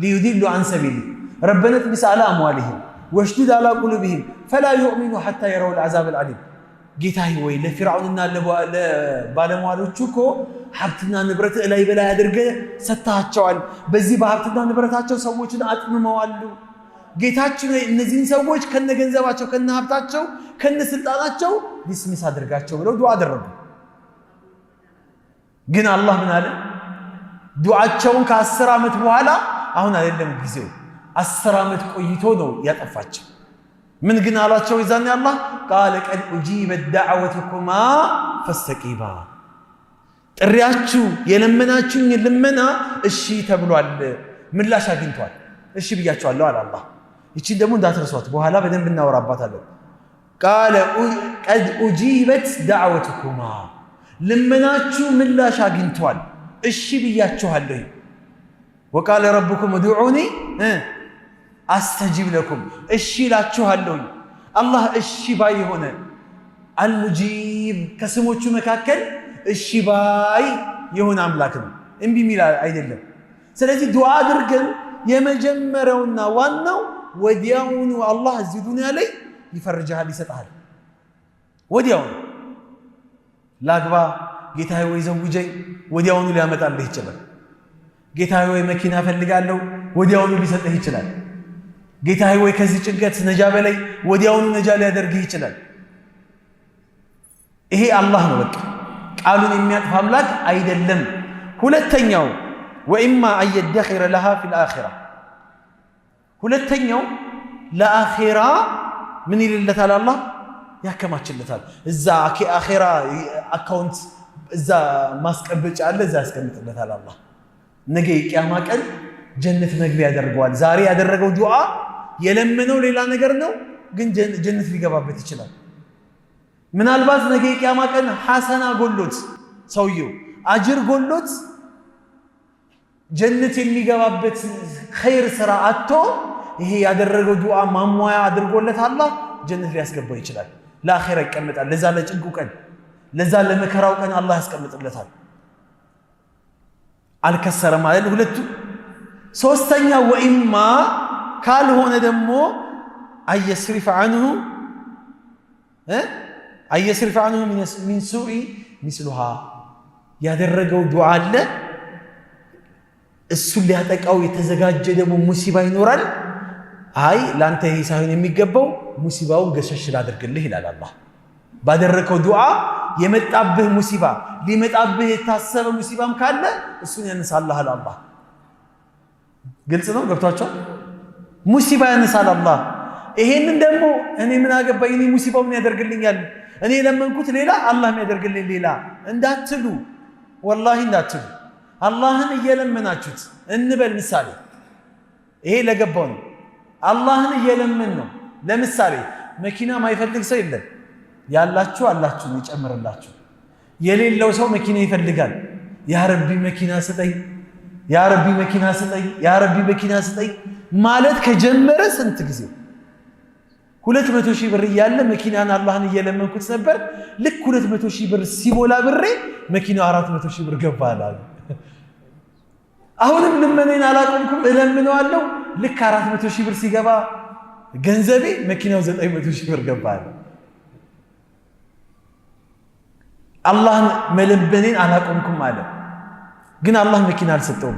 ሊዩዲሉ አን ሰቢሊክ ረበና ጥሚስ አላ አምዋሊሂም ወሽዱድ አላ ቁሉቢሂም ፈላ ዩእሚኑ ሐታ የረውል ዐዛበል ዓሊም። ጌታዬ ወይ ለፊርዓውንና ለባለሟሎቹ እኮ ሀብትና ንብረት ላይ በላይ አድርገህ ሰጥተሃቸዋል። በዚህ በሀብትና ንብረታቸው ሰዎችን አጥምመዋሉ። ጌታችን እነዚህን ሰዎች ከነገንዘባቸው ከነሀብታቸው ከነስልጣናቸው ዲስሚስ አድርጋቸው ብለው ዱዓ አደረጉ። ግን አላህ ምን አለ? ዱዓቸውን ከ10 ዓመት በኋላ አሁን አይደለም ጊዜው 10 ዓመት ቆይቶ ነው ያጠፋቸው። ምን ግን አላቸው? ይዛኔ አላህ ቃለ ቀድ ኡጂበት ዳዕወቱኩማ ፈስተቂማ፣ ጥሪያችሁ የለመናችሁኝ ልመና እሺ ተብሏል፣ ምላሽ አግኝቷል፣ እሺ ብያቸዋለሁ አለ አላህ። ይቺን ደግሞ እንዳትረሷት፣ በኋላ በደንብ እናወራባታለን። ቃለ ቀድ ኡጂበት ዳዕወቱኩማ፣ ልመናችሁ ምላሽ አግኝቷል እሺ ብያችኋለሁ ወቃለ ረብኩም ኡድዑኒ አስተጂብ ለኩም እሺ ላችኋለሁ አላህ እሺ ባይ ሆነ አልሙጂብ ከስሞቹ መካከል እሺ ባይ የሆነ አምላክ ነው እምቢ ሚል አይደለም ስለዚህ ዱዓ አድርገን የመጀመሪያውና ዋናው ወዲያውኑ አላህ እዚህ ዱንያ ላይ ይፈርጃል ይሰጣል ወዲያውኑ ላግባ ጌታዬ ወይ ዘውጀኝ ወዲያውኑ ሊያመጣልህ ይችላል ጌታዬ ወይ መኪና ፈልጋለሁ ወዲያውኑ ሊሰጥህ ይችላል ጌታዬ ወይ ከዚህ ጭንቀት ነጃ በላይ ወዲያውኑ ነጃ ሊያደርግህ ይችላል ይሄ አላህ ነው በቃ ቃሉን የሚያጥፍ አምላክ አይደለም ሁለተኛው ወኢማ አየደኺረ ለሃ ፊል አኺራ ሁለተኛው ለአኺራ ምን ይልለታል አላህ ያከማችለታል እዛ አኺራ አካውንት እዛ ማስቀበጫ አለ እዛ ያስቀምጥለታል አላህ ነገ የቂያማ ቀን ጀነት መግቢያ ያደርገዋል ዛሬ ያደረገው ዱዓ የለመነው ሌላ ነገር ነው ግን ጀነት ሊገባበት ይችላል ምናልባት ነገ የቂያማ ቀን ሐሰና ጎሎት ሰውየው አጅር ጎሎት ጀነት የሚገባበት ኸይር ስራ አጥቶ ይሄ ያደረገው ዱዓ ማሟያ አድርጎለት አላህ ጀነት ሊያስገባው ይችላል ለአኺራ ይቀመጣል ለዛ ለጭንቁ ቀን ለዛ ለመከራው ቀን አላህ ያስቀምጥለታል አልከሰረም ማለት ሁለቱ ሶስተኛ ወኢማ ካልሆነ ደግሞ አየስሪፍ عنه አየስሪፍ عنه من سوء مثلها ያደረገው ዱዓ አለ እሱ ሊያጠቃው የተዘጋጀ ደግሞ ሙሲባ ይኖራል አይ ላንተ ይሄ ሳይሆን የሚገባው ሙሲባውን ገሸሽ ላድርግልህ ይላል አላህ ባደረከው ዱዓ የመጣብህ ሙሲባ ሊመጣብህ የታሰበ ሙሲባም ካለ እሱን ያነሳልሃል አላህ ግልጽ ነው ገብቷችኋል ሙሲባ ያነሳል አላህ ይሄንን ደግሞ እኔ ምን አገባኝ እኔ ሙሲባው ምን ያደርግልኛል እኔ ለመንኩት ሌላ አላህ የሚያደርግልኝ ሌላ እንዳትሉ ወላሂ እንዳትሉ አላህን እየለመናችሁት እንበል ምሳሌ ይሄ ለገባው ነው አላህን እየለመን ነው ለምሳሌ መኪና ማይፈልግ ሰው የለም ያላችሁ አላችሁ ይጨምርላችሁ የሌለው ሰው መኪና ይፈልጋል ያ ረቢ መኪና ስጠኝ ያ ረቢ መኪና ስጠኝ ያ ረቢ መኪና ስጠኝ ማለት ከጀመረ ስንት ጊዜ 200,000 ብር ያለ መኪናን አላህን እየለመንኩት ነበር ልክ 200,000 ብር ሲሞላ ብሬ መኪናው 400,000 ብር ገባል አሁንም ልመኔን አላቆምኩም እለምነዋለሁ ልክ 400,000 ብር ሲገባ ገንዘቤ መኪናው 900,000 ብር ገባል አላህን መለመኔን አላቆምኩም አለ ግን አላህ መኪና አልሰጠውም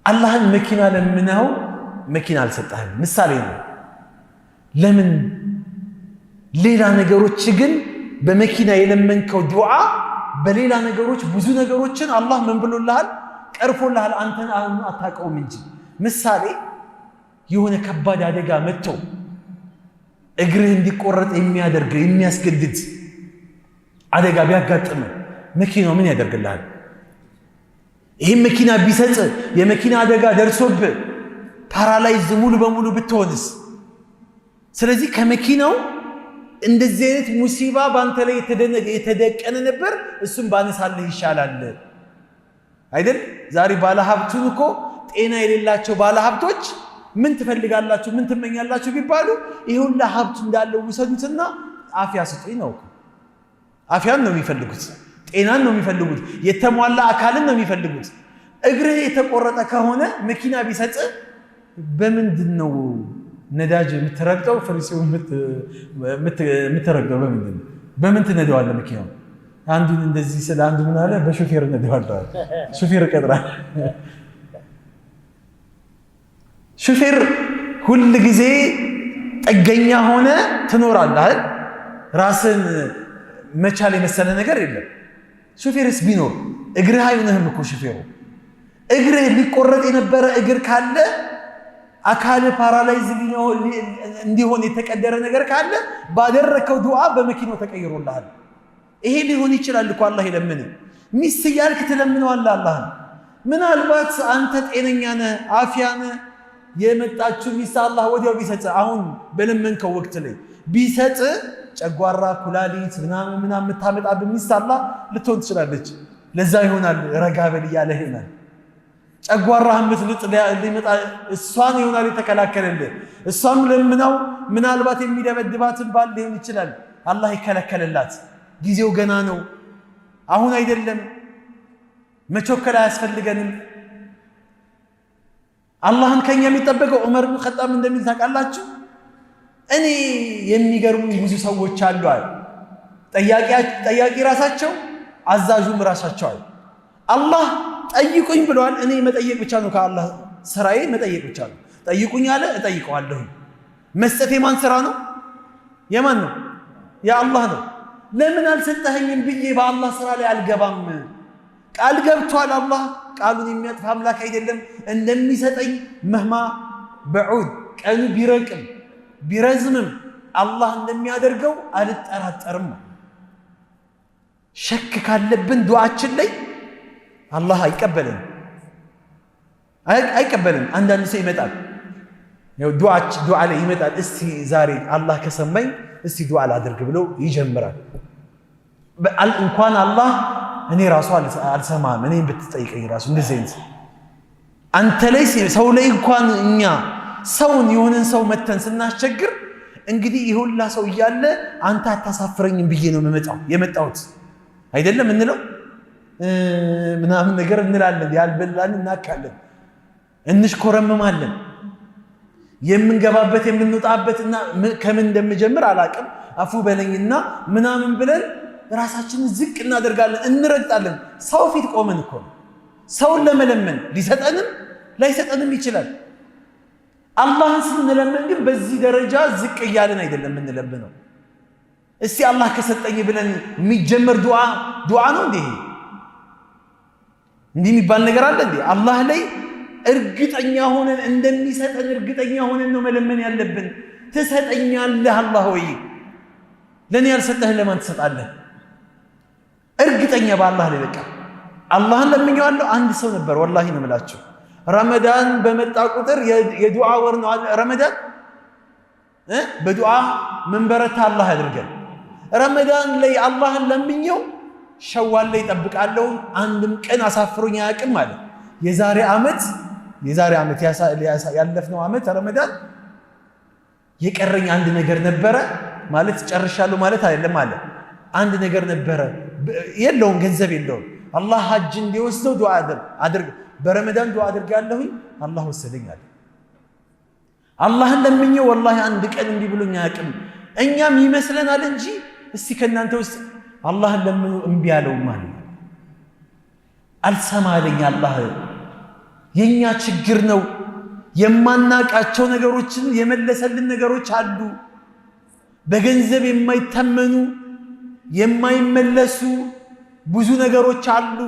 አላህን መኪና ለምነው መኪና አልሰጠህም ምሳሌ ነው ለምን ሌላ ነገሮች ግን በመኪና የለመንከው ዱዓ በሌላ ነገሮች ብዙ ነገሮችን አላህ ምን ብሎልሃል ቀርፎልሃል አንተን አታውቀውም እንጂ ምሳሌ የሆነ ከባድ አደጋ መጥቶ እግርህ እንዲቆረጥ የሚያደርግ የሚያስገድድ አደጋ ቢያጋጥም መኪናው ምን ያደርግልሃል ይሄ መኪና ቢሰጥ የመኪና አደጋ ደርሶብህ ፓራላይዝ ሙሉ በሙሉ ብትሆንስ ስለዚህ ከመኪናው እንደዚህ አይነት ሙሲባ ባንተ ላይ የተደቀነ ነበር እሱም ባነሳልህ ይሻላል አይደል ዛሬ ባለሀብቱን እኮ ጤና የሌላቸው ባለሀብቶች ምን ትፈልጋላችሁ ምን ትመኛላችሁ ቢባሉ ይሁን ለሀብቱ እንዳለው ወሰዱትና አፍያ ስጡኝ ነው አፍያን ነው የሚፈልጉት ጤናን ነው የሚፈልጉት የተሟላ አካልን ነው የሚፈልጉት እግርህ የተቆረጠ ከሆነ መኪና ቢሰጥ በምንድነው ነዳጅ የምትረግጠው ፍሪሲው የምትረግጠው በምን ትነዳዋለህ መኪናው አንዱን እንደዚህ ስለ አንዱ ምን አለ በሹፌር ነዳዋለህ ሹፌር ቀጥራል ሹፌር ሁሉ ጊዜ ጥገኛ ሆነ ትኖራለህ አይደል ራስን መቻል የመሰለ ነገር የለም ሹፌርስ ቢኖር እግርህ አይሆንህም እኮ ሹፌሩ እግርህ ሊቆረጥ የነበረ እግር ካለ አካል ፓራላይዝ እንዲሆን የተቀደረ ነገር ካለ ባደረከው ዱዓ በመኪናው ተቀይሮልሃል ይሄ ሊሆን ይችላል እኮ አላህ ይለምን ሚስት ያልክ ትለምነዋለህ አላህ ምናልባት አንተ ጤነኛ ነህ አፍያ ነህ የመጣችው ሚስት አላህ ወዲያው ቢሰጥ አሁን በለመንከው ወቅት ላይ ቢሰጥ ጨጓራ ኩላሊት ምናምን የምታመጣብህ ሚስት አላህ ልትሆን ትችላለች። ለዛ ይሆናል ረጋ በል እያለ ይሆናል። ጨጓራህ ምትልጥ ሊመጣ እሷን ይሆናል የተከላከለልህ። እሷም ለምናው ምናልባት የሚደበድባትን ባል ሊሆን ይችላል አላህ ይከለከለላት። ጊዜው ገና ነው፣ አሁን አይደለም፣ መቾከል አያስፈልገንም። አላህን ከኛ የሚጠበቀው ዑመር ብን ኸጣብ እንደሚል ታውቃላችሁ? እኔ የሚገርሙኝ ብዙ ሰዎች አሉ አለ። ጠያቂ ራሳቸው፣ አዛዡም ራሳቸው አለ። አላህ ጠይቁኝ ብለዋል። እኔ መጠየቅ ብቻ ነው ከአላህ ስራዬ፣ መጠየቅ ብቻ ነው። ጠይቁኝ አለ፣ እጠይቀዋለሁ። መስጠት የማን ስራ ነው? የማን ነው? የአላህ ነው። ለምን አልሰጠኸኝም ብዬ በአላህ ስራ ላይ አልገባም? ቃል ገብቷል አላህ። ቃሉን የሚያጥፍ አምላክ አይደለም። እንደሚሰጠኝ መህማ በዑድ ቀኑ ቢረቅም ቢረዝምም አላህ እንደሚያደርገው አልጠራጠርም። ሸክ ካለብን ዱዓችን ላይ አላህ አይቀበልም። አንዳንድ ሰው ይመጣል ዱዓ ላይ ይመጣል። እስቲ ዛሬ አላህ ከሰማኝ እስቲ ዱዓ ላድርግ ብሎ ይጀምራል። እንኳን አላህ እኔ ራሱ አልሰማም፣ እኔ ብትጠይቀኝ ራሱ እንደዚህ አንተ ላይ ሰው ላይ እንኳን እኛ ሰውን የሆነን ሰው መተን ስናስቸግር እንግዲህ ይሁላ ሰው እያለ አንተ አታሳፍረኝም ብዬ ነው የመጣሁት አይደለም እንለው ምናምን ነገር እንላለን። ያልበላን እናካለን፣ እንሽኮረመማለን። የምንገባበት የምንወጣበትና ከምን እንደምጀምር አላቅም አፉ በለኝና ምናምን ብለን ራሳችንን ዝቅ እናደርጋለን፣ እንረግጣለን። ሰው ፊት ቆመን እኮ ነው ሰውን ለመለመን። ሊሰጠንም ላይሰጠንም ይችላል። አላህን ስንለምን ግን በዚህ ደረጃ ዝቅ እያለን አይደለም የምንለምነው። እስቲ አላህ ከሰጠኝ ብለን የሚጀመር ዱዓ ነው እንዴ? እንዲህ የሚባል ነገር አለ እንዴ? አላህ ላይ እርግጠኛ ሆነን እንደሚሰጠን እርግጠኛ ሆነን ነው መለመን ያለብን። ትሰጠኛለህ አላህ ወይ? ለኔ ያልሰጠህን ለማን ትሰጣለህ? እርግጠኛ በአላህ ላይ በቃ አላህን ለምኜዋለሁ። አንድ ሰው ነበር ወላሂ ነው የምላችሁ፣ ረመዳን በመጣ ቁጥር የዱዓ ወር ነው ረመዳን። በዱዓ መንበረታ አላህ ያድርገን። ረመዳን ላይ አላህን ለምኜው ሸዋል ላይ ጠብቃለሁ፣ አንድም ቀን አሳፍሮኝ አያውቅም ማለት። የዛሬ ዓመት ያለፍነው ዓመት ረመዳን የቀረኝ አንድ ነገር ነበረ ማለት ጨርሻለሁ ማለት አይደለም አለ። አንድ ነገር ነበረ፣ የለውም ገንዘብ የለውም። አላህ ሐጅ እንዲወስደው ዱዓ አድርግ፣ በረመዳን ዱዓ አድርጋለሁኝ፣ አላህ ወሰደኝ አለ። አላህን ለምኜው ወላሂ አንድ ቀን እንዲህ ብሎኝ አያውቅም። እኛም ይመስለናል እንጂ እስቲ ከእናንተ ውስጥ አላህን ለምኑ እምቢ ያለው ማለት አልሰማለኝ አላህ። የኛ ችግር ነው። የማናቃቸው ነገሮችን የመለሰልን ነገሮች አሉ። በገንዘብ የማይተመኑ የማይመለሱ ብዙ ነገሮች አሉ።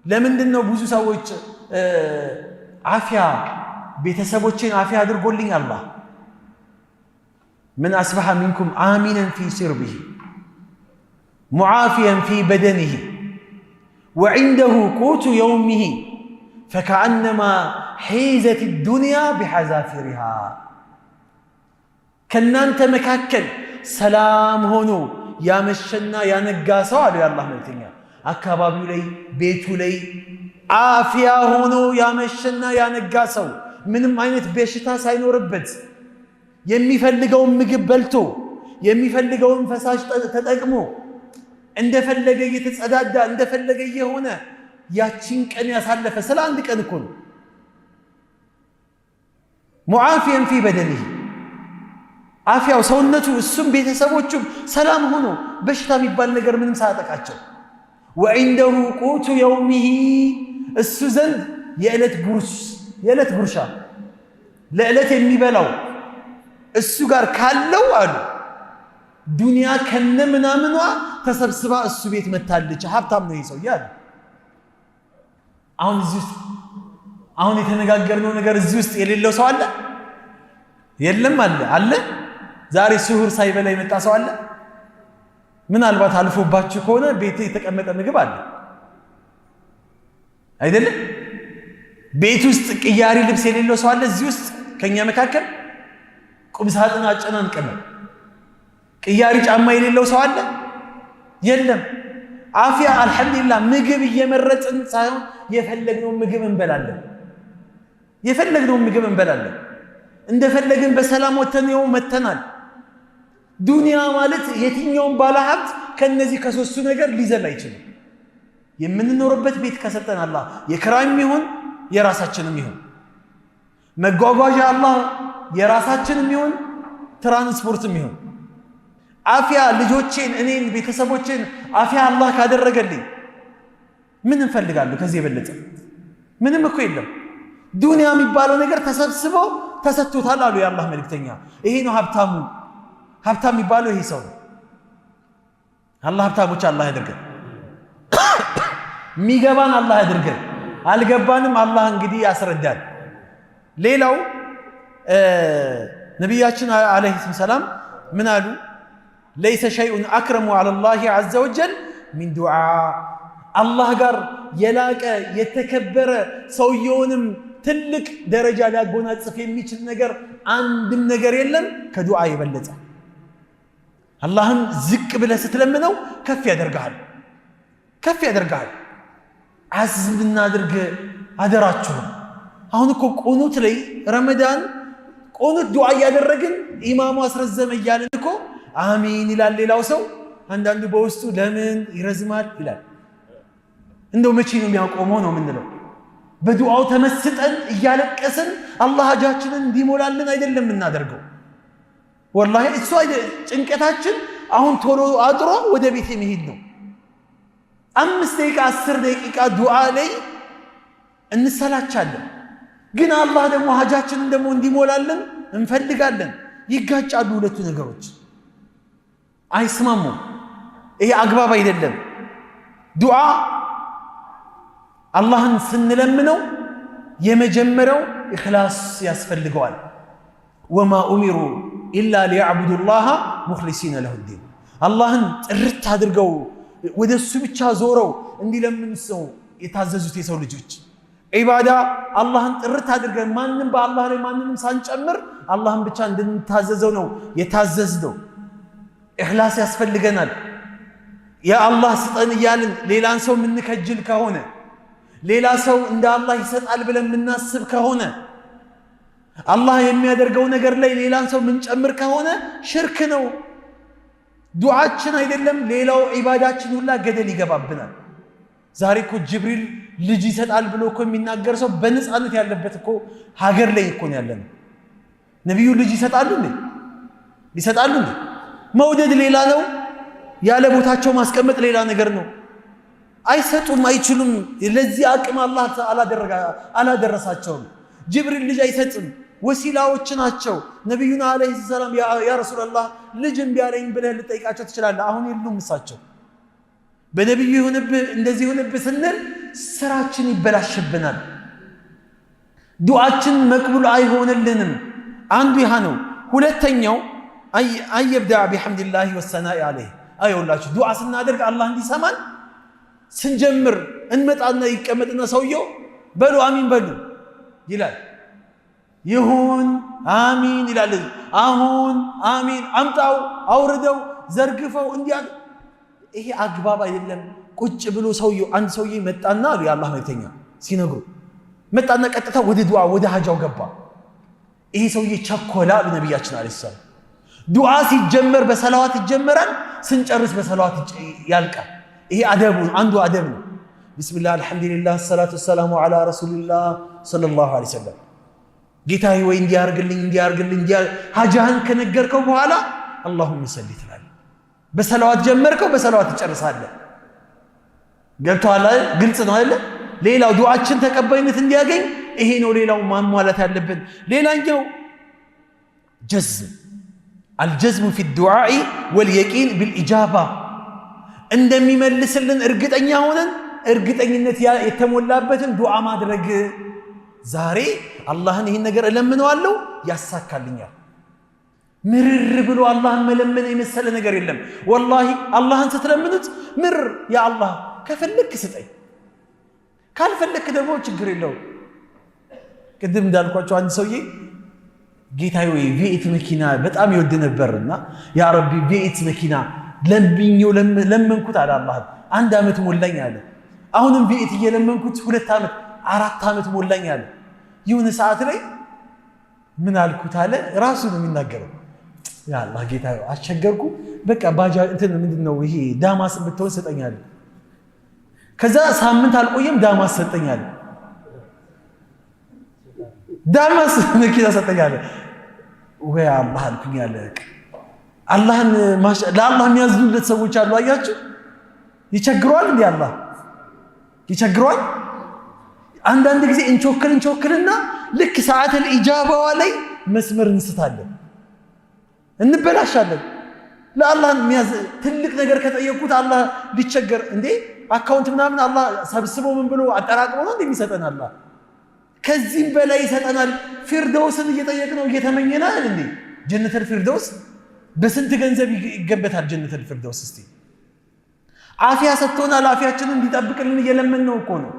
ለምንድን ነው ብዙ ሰዎች አፊያ ቤተሰቦችን አፊያ አድርጎልኝ አላህ ምን አስበሐ ሚንኩም አሚነን ፊ ሲርቢሂ ሙዓፊየን ፊ በደኒሂ ወዕንደሁ ቁቱ የውሚሂ ፈከአነማ ሒዘት ዱንያ ቢሐዛፊሪሃ። ከእናንተ መካከል ሰላም ሆኖ ያመሸና ያነጋ ሰው አሉ የአላህ መልእክተኛ፣ አካባቢው ላይ ቤቱ ላይ አፊያ ሆኖ ያመሸና ያነጋ ሰው ምንም አይነት በሽታ ሳይኖርበት የሚፈልገውን ምግብ በልቶ የሚፈልገውን ፈሳሽ ተጠቅሞ እንደፈለገ እየተጸዳዳ እንደፈለገ የሆነ ያቺን ቀን ያሳለፈ ስለ አንድ ቀን እኮ ነው። ሙዓፊየን ፊ በደኒሂ አፊያው ሰውነቱ እሱም ቤተሰቦቹም ሰላም ሆኖ በሽታ የሚባል ነገር ምንም ሳያጠቃቸው ወዕንደሁ ቁቱ የውሚሂ እሱ ዘንድ የዕለት ጉርሻ ለዕለት የሚበላው እሱ ጋር ካለው አሉ ዱንያ ከነ ምናምኗ ተሰብስባ እሱ ቤት መታለች። ሀብታም ነው ይሄ ሰው ያለ። አሁን የተነጋገርነው ነገር እዚህ ውስጥ የሌለው ሰው አለ? የለም አለ። ዛሬ ስሁር ሳይበላ የመጣ ሰው አለ? ምናልባት አልፎባችሁ ከሆነ ቤት የተቀመጠ ምግብ አለ አይደለም? ቤት ውስጥ ቅያሪ ልብስ የሌለው ሰው አለ እዚህ ውስጥ ከኛ መካከል? ቁም ሳጥን አጨናንቀን ቅያሪ ጫማ የሌለው ሰው አለ? የለም። አፊያ አልሐምዱሊላህ ምግብ እየመረጥን ሳይሆን የፈለግነውን ምግብ እንበላለን። የፈለግነውን ምግብ እንበላለን። እንደፈለግን በሰላም ወተን መተናል። ዱንያ ማለት የትኛውም ባለሀብት ከነዚህ ከሶስቱ ነገር ሊዘል አይችልም። የምንኖርበት ቤት ከሰጠን አላህ የክራይም ይሁን የራሳችንም ይሁን መጓጓዣ አላህ የራሳችንም ይሁን ትራንስፖርትም ይሁን አፊያ ልጆቼን እኔን ቤተሰቦቼን አፊያ አላህ ካደረገልኝ ምን እንፈልጋለሁ? ከዚህ የበለጠ ምንም እኮ የለም። ዱንያ የሚባለው ነገር ተሰብስቦ ተሰጥቶታል አሉ የአላህ መልእክተኛ። ይሄ ነው ሀብታም የሚባለው ይሄ ሰው። አላህ ሀብታሞች አላህ ያድርገን። የሚገባን አላህ ያድርገን። አልገባንም አላህ እንግዲህ ያስረዳል። ሌላው ነቢያችን አለይሂ ሰላም ምን አሉ? ለይሰ ሸይኡን አክረሙ ዐለላሂ ዐዘ ወጀል ሚን ዱዓ። አላህ ጋር የላቀ የተከበረ ሰውየውንም ትልቅ ደረጃ ሊያጎናጽፍ የሚችል ነገር አንድም ነገር የለም ከዱዓ የበለጠ። አላህን ዝቅ ብለህ ስትለምነው ከፍ ያደርግሃል። አዝም እናድርግ አደራችሁ። አሁን እኮ ቁኑት ላይ ረመዳን ቁኑት ዱዓ እያደረግን ኢማሙ አስረዘመ እያልን እኮ አሚን ይላል ሌላው ሰው። አንዳንዱ በውስጡ ለምን ይረዝማል ይላል። እንደው መቼ ነው የሚያቆመው ነው የምንለው። በዱዓው ተመስጠን እያለቀስን አላህ ሀጃችንን እንዲሞላልን አይደለም የምናደርገው። ወላሂ እሱ ጭንቀታችን አሁን ቶሎ አጥሮ ወደ ቤት የሚሄድ ነው። 5 ደቂቃ 10 ደቂቃ ዱዓ ላይ እንሰላቻለን። ግን አላህ ደግሞ ሀጃችንን ደግሞ እንዲሞላልን እንፈልጋለን። ይጋጫሉ ሁለቱ ነገሮች፣ አይስማሙም። ይሄ አግባብ አይደለም። ዱዓ አላህን ስንለምነው የመጀመሪያው ኢኽላስ ያስፈልገዋል። ወማ ኡሚሩ ኢላ ሊያዕቡዱላህ ሙኽሊሲነ ለሁዲን። አላህን ጥርት አድርገው ወደሱ ብቻ ዞረው እንዲለምኑ ሰው የታዘዙት የሰው ልጆች ዒባዳ አላህን ጥርት አድርገን ማንም በአላህ ላይ ማንንም ሳንጨምር አላህን ብቻ እንድንታዘዘው ነው የታዘዝነው። ኢኽላስ ያስፈልገናል። ያ አላህ ስጠን እያልን ሌላን ሰው የምንከጅል ከሆነ ሌላ ሰው እንደ አላህ ይሰጣል ብለን የምናስብ ከሆነ አላህ የሚያደርገው ነገር ላይ ሌላን ሰው የምንጨምር ከሆነ ሽርክ ነው። ዱዓችን አይደለም ሌላው ዒባዳችን ሁላ ገደል ይገባብናል። ዛሬ እኮ ጅብሪል ልጅ ይሰጣል ብሎ እኮ የሚናገር ሰው በነፃነት ያለበት እኮ ሀገር ላይ እኮ ነው ያለነው። ነቢዩ ልጅ ይሰጣሉ እንዴ? መውደድ ሌላ ነው፣ ያለ ቦታቸው ማስቀመጥ ሌላ ነገር ነው። አይሰጡም፣ አይችሉም። ለዚህ አቅም አላህ አላደረሳቸውም። ጅብሪል ልጅ አይሰጥም፣ ወሲላዎች ናቸው። ነቢዩና አለይሂ ሰላም ያ ረሱላላህ ልጅ እምቢ አለኝ ብለህ ልጠይቃቸው ትችላለህ። አሁን የሉም እሳቸው። በነቢዩ ይሁንብህ እንደዚህ ይሁንብህ ስንል ስራችን ይበላሽብናል፣ ዱዓችን መቅቡል አይሆንልንም። አንዱ ይሃ ነው። ሁለተኛው አየብዳ ቢሐምድላሂ ወሰናኢ አለይህ። አይውላችሁ ዱዓ ስናደርግ አላህ እንዲሰማን ስንጀምር እንመጣና ይቀመጥና ሰውየው በሉ አሚን በሉ ይላል። ይሁን አሚን ይላል። አሁን አሚን አምጣው፣ አውርደው፣ ዘርግፈው እንዲያ ይሄ አግባብ አይደለም። ቁጭ ብሎ ሰውየው አንድ ሰውዬ መጣና አሉ የአላህ መልእክተኛ ሲነግሩ መጣና ቀጥታ ወደ ዱዓ ወደ ሀጃው ገባ። ይሄ ሰውዬ ቸኮላ አሉ ነቢያችን አለይሂ ሰላም። ዱዓ ሲጀመር በሰላዋት ይጀመራል፣ ስንጨርስ በሰላዋት ያልቃል። ይሄ አደቡ አንዱ አደብ ነው። ቢስሚላህ አልሐምዱሊላህ ሰላቱ ወሰላሙ ዐላ ረሱሊላህ ሰለላሁ ዐለይሂ ወሰለም። ጌታዬ ወይ እንዲያርግልኝ ሀጃህን ከነገርከው በኋላ አላሁመ ሰሊ ትላለህ። በሰላዋት ጀመርከው በሰላዋት ትጨርሳለህ። ገብቶሃል አይደል? ግልጽ ነው አይደል? ሌላው ዱዓችን ተቀባይነት እንዲያገኝ ይሄ ነው ሌላው ማሟላት ያለብን። ሌላኛው ጀዝም አልጀዝሙ ፊ ዱዓኢ ወልየቂን ቢልኢጃባ። እንደሚመልስልን እርግጠኛ ሆነን እርግጠኝነት የተሞላበትን ዱዓ ማድረግ። ዛሬ አላህን ይህን ነገር እለምነዋለሁ ያሳካልኛል። ምርር ብሎ አላህን መለመን የመሰለ ነገር የለም። ወላሂ አላህን ስትለምኑት ምር ያ አላህ ከፈለክ ስጠኝ፣ ካልፈለክ ደግሞ ችግር የለውም። ቅድም እንዳልኳቸው አንድ ሰውዬ ጌታዬ ወይ ቪኤት መኪና በጣም ይወድ ነበርና ያ ረቢ ቪኤት መኪና ለመንኩት አለ አላህ። 1 ዓመት ሞላኝ አለ። አሁንም ቪኤት እየለመንኩት 2 ዓመት 4 ዓመት ሞላኝ አለ። ይሁን ሰዓት ላይ ምን አልኩት አለ ራሱ ነው የሚናገረው። ያ አላህ ጌታዬ አስቸገርኩ፣ በቃ ባጃ እንትን ምንድነው ይሄ ዳማስ ብትሆን ሰጠኛል። ከዛ ሳምንት አልቆየም ዳማስ ሰጠኛል። ዳማስ መኪና ሰጠኛል። ወይ አላህ አልኩኝ አለ። አላህን ለአላህ የሚያዝኑለት ሰዎች አሉ። አያችሁ ይቸግሯል እንዴ አላህ ይቸግሯል። አንዳንድ ጊዜ እንቾክልና ልክ ሰዓተል ኢጃባዋ ላይ መስመር እንስታለን፣ እንበላሻለን። ለአላህ የሚያዝ ትልቅ ነገር ከጠየቁት አላህ ሊቸገር እንዴ አካውንት ምናምን አላህ ሰብስቦ ምን ብሎ አጠራቅሞ ነው እንደሚሰጠን አላህ ከዚህም በላይ ይሰጠናል። ፊርደውስን እየጠየቅነው እየተመኘናል እንዴ ጀነተል ፊርደውስ በስንት ገንዘብ ይገበታል ጀነተል ፊርደውስ? እስቲ አፊያ ሰጥቶናል፣ አፊያችንን እንዲጠብቅልን እየለመንነው እኮ ነው።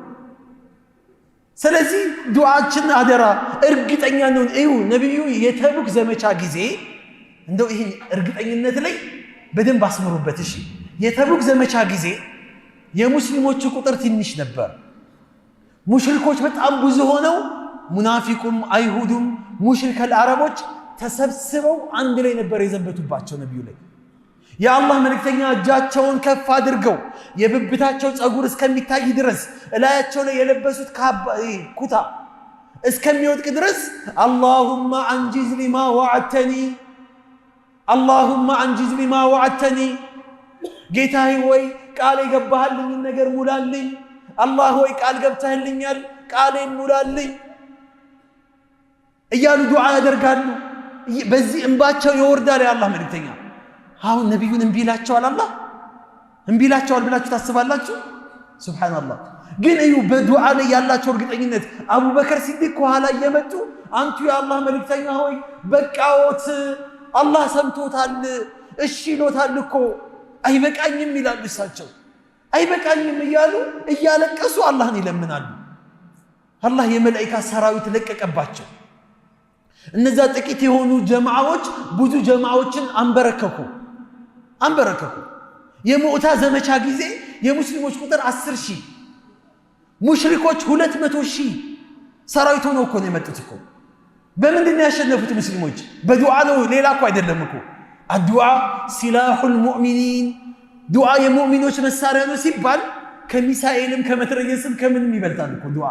ስለዚህ ዱዓችን አደራ እርግጠኛ ነው። እዩ ነብዩ የተቡክ ዘመቻ ጊዜ እንደው ይሄን እርግጠኝነት ላይ በደንብ አስምሩበት። እሺ የተቡክ ዘመቻ ጊዜ የሙስሊሞች ቁጥር ትንሽ ነበር። ሙሽሪኮች በጣም ብዙ ሆነው ሙናፊቁም አይሁዱም ሙሽሪከል አረቦች ተሰብስበው አንድ ላይ ነበር የዘበቱባቸው ነብዩ ላይ። የአላህ መልእክተኛ እጃቸውን ከፍ አድርገው የብብታቸው ጸጉር እስከሚታይ ድረስ እላያቸው ላይ የለበሱት ኩታ እስከሚወድቅ ድረስ አላሁማ አንጂዝ ሊማ ወዐድተኒ አላሁማ አንጂዝ ሊማ ወዐድተኒ፣ ጌታዬ ወይ ቃል የገባህልኝን ነገር ሙላልኝ። አላህ ወይ ቃል ገብተህልኛል ቃሌን ሙላልኝ እያሉ ዱዓ ያደርጋሉ። በዚህ እንባቸው ይወርዳል የአላህ መልእክተኛ። አሁን ነብዩን እምቢ ይላቸዋል አላህ? እምቢ ይላቸዋል ብላችሁ ታስባላችሁ? ሱብሃንአላህ። ግን እዩ በዱዓ ላይ ያላቸው እርግጠኝነት። አቡበከር ሲዲቅ ከኋላ እየመጡ አንቱ የአላህ መልእክተኛ ሆይ በቃዎት፣ አላህ ሰምቶታል፣ እሺ ይሎታል እኮ አይበቃኝም ይላሉ እሳቸው። አይበቃኝም እያሉ እያለቀሱ አላህን ይለምናሉ። አላህ የመላእክት ሰራዊት ለቀቀባቸው። እነዛ ጥቂት የሆኑ ጀማዓዎች ብዙ ጀማዓዎችን አንበረከኩ። የሙዕታ ዘመቻ ጊዜ የሙስሊሞች ቁጥር 10,000 ሙሽሪኮች 200,000 ሰራዊት ሆነው እኮ ነው የመጡት እኮ። በምንድን ነው ያሸነፉት ሙስሊሞች? በዱዓ ነው፣ ሌላ እኮ አይደለም እኮ። አዱዓ ሲላሁል ሙእሚኒን፣ ዱዓ የሙእሚኖች መሳሪያ ነው ሲባል ከሚሳኤልም ከመትረየስም ከምንም ይበልጣል እኮ ዱዓ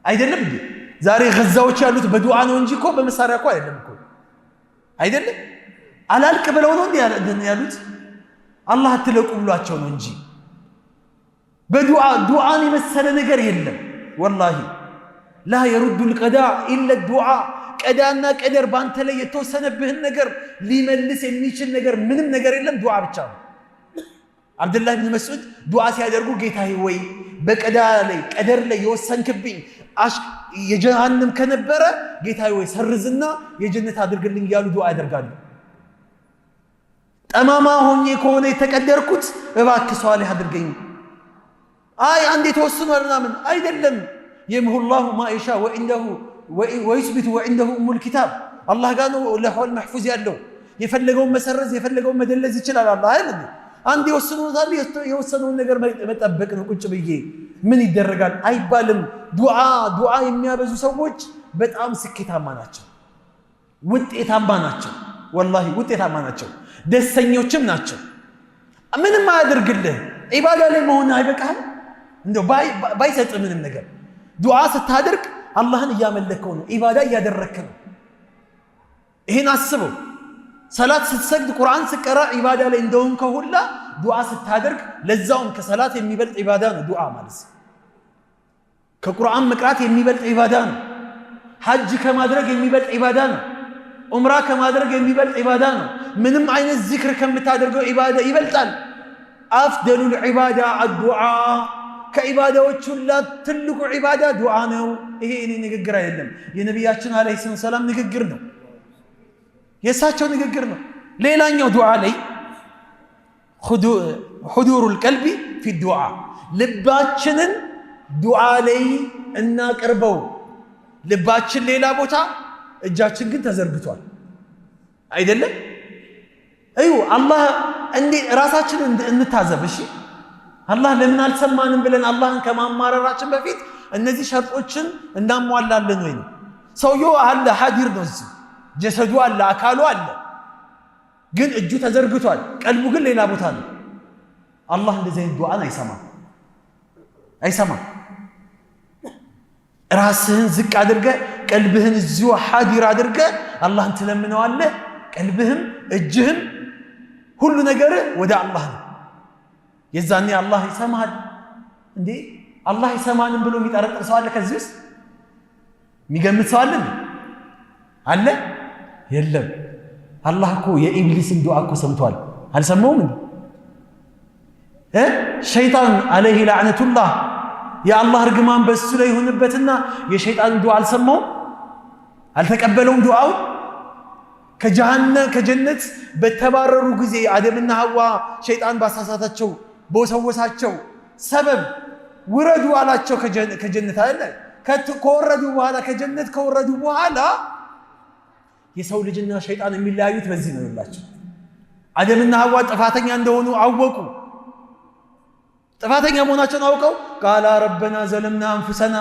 አይደለም እንዴ? ዛሬ ገዛዎች ያሉት በዱዓ ነው እንጂ እኮ በመሳሪያ እኮ አይደለም እኮ አይደለም። አላልቅ ብለው ነው እንዴ ያሉት? አላህ አትለቁ ብሏቸው ነው እንጂ በዱዓ ዱዓን የመሰለ ነገር የለም። ወላሂ ላ የሩዱ ልቀዳ ኢለ ዱዓ። ቀዳና ቀደር ባንተ ላይ የተወሰነብህን ነገር ሊመልስ የሚችል ነገር ምንም ነገር የለም፣ ዱዓ ብቻ ነው። አብዱላህ ብን መስዑድ ዱዓ ሲያደርጉ ጌታዬ ወይ ቀደር ላይ የወሰንክብኝ የጀሃነም ከነበረ ጌታዬ ወይ ሰርዝና የጀነት አድርግልኝ እያሉ ዱዓ ያደርጋሉ። ጠማማ ሆኜ ከሆነ የተቀደርኩት እባክህ ሷሊህ አድርገኝ። አይ አንዴ ተወስኗል ምናምን አይደለም። የምሁላሁ ማ የሻ ወይስቢቱ ወዒንደሁ ኡሙል ኪታብ። አላህ ጋር ነው ለሁል መሕፉዝ ያለው። የፈለገውን መሰረዝ የፈለገውን መደለዝ ይችላል አላህ አይደል? አንዴ ወስኖታል። የወሰነውን ነገር መጠበቅ ነው። ቁጭ ብዬ ምን ይደረጋል አይባልም። ዱዓ የሚያበዙ ሰዎች በጣም ስኬታማ ናቸው፣ ውጤታማ ናቸው። ወላሂ ውጤታማ ናቸው፣ ደስተኞችም ናቸው። ምንም አያደርግልህ ዒባዳ ላይ መሆን አይበቃህም? እንደው ባይሰጥ ምንም ነገር ዱዓ ስታደርግ አላህን እያመለከው ነው፣ ዒባዳ እያደረክ ነው። ይሄን አስበው። ሰላት ስትሰግድ ቁርአን ስትቀራ ዒባዳ ላይ እንደሆንከ ሁላ ዱዓ ስታደርግ ለዛውም ከሰላት የሚበልጥ ዒባዳ ነው ዱዓ ማለት። ከቁርአን መቅራት የሚበልጥ ዒባዳ ነው። ሐጅ ከማድረግ የሚበልጥ ዒባዳ ነው። ዑምራ ከማድረግ የሚበልጥ ዒባዳ ነው። ምንም አይነት ዚክር ከምታደርገው ዒባዳ ይበልጣል። አፍደሉል ዒባዳ አዱዓ። ከዒባዳዎች ሁላ ትልቁ ዒባዳ ዱዓ ነው። ይሄ እኔ ንግግር አይደለም፣ የነቢያችን ዓለይሂ ሰላም ንግግር ነው፣ የእሳቸው ንግግር ነው። ሌላኛው ዱዓ ላይ ሁዱሩል ቀልቢ ፊ ዱዓ፣ ልባችንን ዱዓ ላይ እናቅርበው። ልባችን ሌላ ቦታ፣ እጃችን ግን ተዘርግቷል አይደለም እዩ አላህ እንዴ ራሳችንን እንታዘብ እሺ አላህ ለምን አልሰማንም ብለን አላህን ከማማረራችን በፊት እነዚህ ሸርጦችን እናሟላለን ወይ ነው ሰውየው አለ ሐዲር ነው እዚህ ጀሰዱ አለ አካሉ አለ ግን እጁ ተዘርግቷል ቀልቡ ግን ሌላ ቦታ ነው አላህ እንደዚህ ዱዓን አይሰማም ራስህን ዝቅ አድርገ ቀልብህን እዚሁ ሐዲር አድርገ አላህን ትለምነዋለህ ቀልብህም እጅህም ሁሉ ነገር ወደ አላህ ነው የዛኔ አላህ ይሰማል እንዴ አላህ ይሰማንም ብሎ የሚጠረጥር ሰው አለ ከዚህ ውስጥ የሚገምት ሰው አለ የለም አላህ እኮ የኢብሊስን ዱዓ እኮ ሰምቷል አልሰማውም እንዴ ሸይጣን አለይሂ ለዕነቱላህ የአላህ እርግማን በሱ ላይ ሆነበትና የሸይጣን ዱዓ አልሰማውም አልተቀበለውም ዱዓው ከጀነት በተባረሩ ጊዜ አደምና ሐዋ ሸይጣን ባሳሳታቸው በወሰወሳቸው ሰበብ ውረዱ አላቸው ከጀነት አይደል ከወረዱ በኋላ ከጀነት ከወረዱ በኋላ የሰው ልጅና ሸይጣን የሚለያዩት በዚህ ነው ይላችሁ አደምና ሐዋ ጥፋተኛ እንደሆኑ አወቁ ጥፋተኛ መሆናቸውን አውቀው ቃላ ረበና ዘለምና አንፉሰና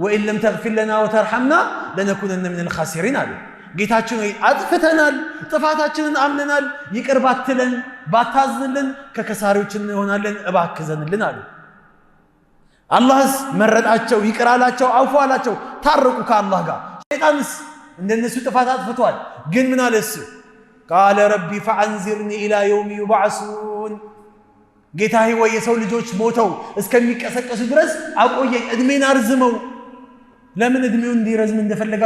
ወኢን ለም ተግፊር ለና ወተርሐምና ለነኩነነ ሚነል ኻሲሪን አሉ ጌታችን ሆይ አጥፍተናል ጥፋታችንን አምነናል ይቅር ባትለን ባታዝንልን ከከሳሪዎች እንሆናለን እባክዘንልን አሉ አላህስ መረጣቸው ይቅር አላቸው አውፉ አላቸው ታረቁ ከአላህ ጋር ሸይጣንስ እንደነሱ ጥፋት አጥፍቷል ግን ምን አለስ ቃለ ረቢ ፈአንዚርኒ ኢላ የውም ዩብዓሱን ጌታዬ ወይ የሰው ልጆች ሞተው እስከሚቀሰቀሱ ድረስ አቆየኝ እድሜን አርዝመው ለምን እድሜው እንዲረዝም እንደፈለገ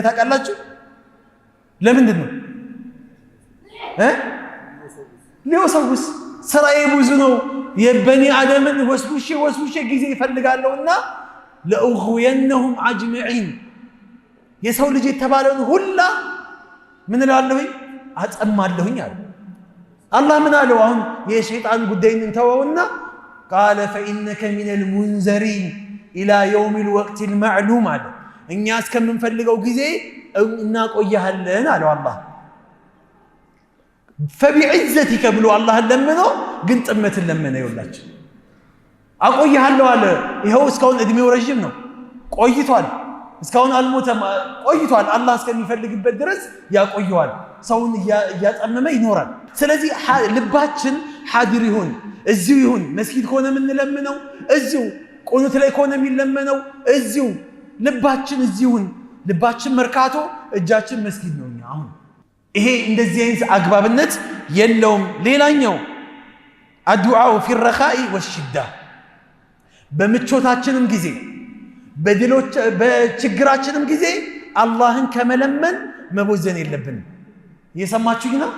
ታውቃላችሁ ለምንድን ነው ሊወሰውስ ስራዬ ብዙ ነው የበኒ አደምን ወስውሼ ጊዜ ይፈልጋለሁና ለኡግወየነሁም አጅመዒን የሰው ልጅ የተባለውን ሁላ ምን እላለሁኝ አጸማለሁኝ አለ አላህ ምን አለው አሁን የሸይጣን ጉዳይን እንተወውና ቃለ ፈኢነከ ሚነል ሙንዘሪን ኢላ የውሚል ወቅቲል መዕሉም አለ እኛ እስከምንፈልገው ጊዜ እናቆያለን አለው አላህ ፈቢዕዘቲከ ብሎ አላህን ለምነው ግን ጥመትን ለመነ ይውላችሁ አቆያለሁ አለ ይሄው እስካሁን እድሜው ረጅም ነው ቆይቷል እስካሁን አልሞተም ቆይቷል አላህ እስከሚፈልግበት ድረስ ያቆየዋል ሰውን እያጠመመ ይኖራል ስለዚህ ልባችን ሐዲር ይሁን እዚሁ ይሁን መስጊድ ከሆነ የምንለምነው እዚሁ ቁኑት ላይ ከሆነ የሚለመነው እዚሁ ልባችን እዚሁን ልባችን መርካቶ እጃችን መስጊድ ነው አሁን ይሄ እንደዚህ አይነት አግባብነት የለውም ሌላኛው አዱዓው ፊ الرخاء والشدة በምቾታችንም ጊዜ በችግራችንም ጊዜ አላህን ከመለመን መቦዘን የለብንም እየሰማችሁኝ ነው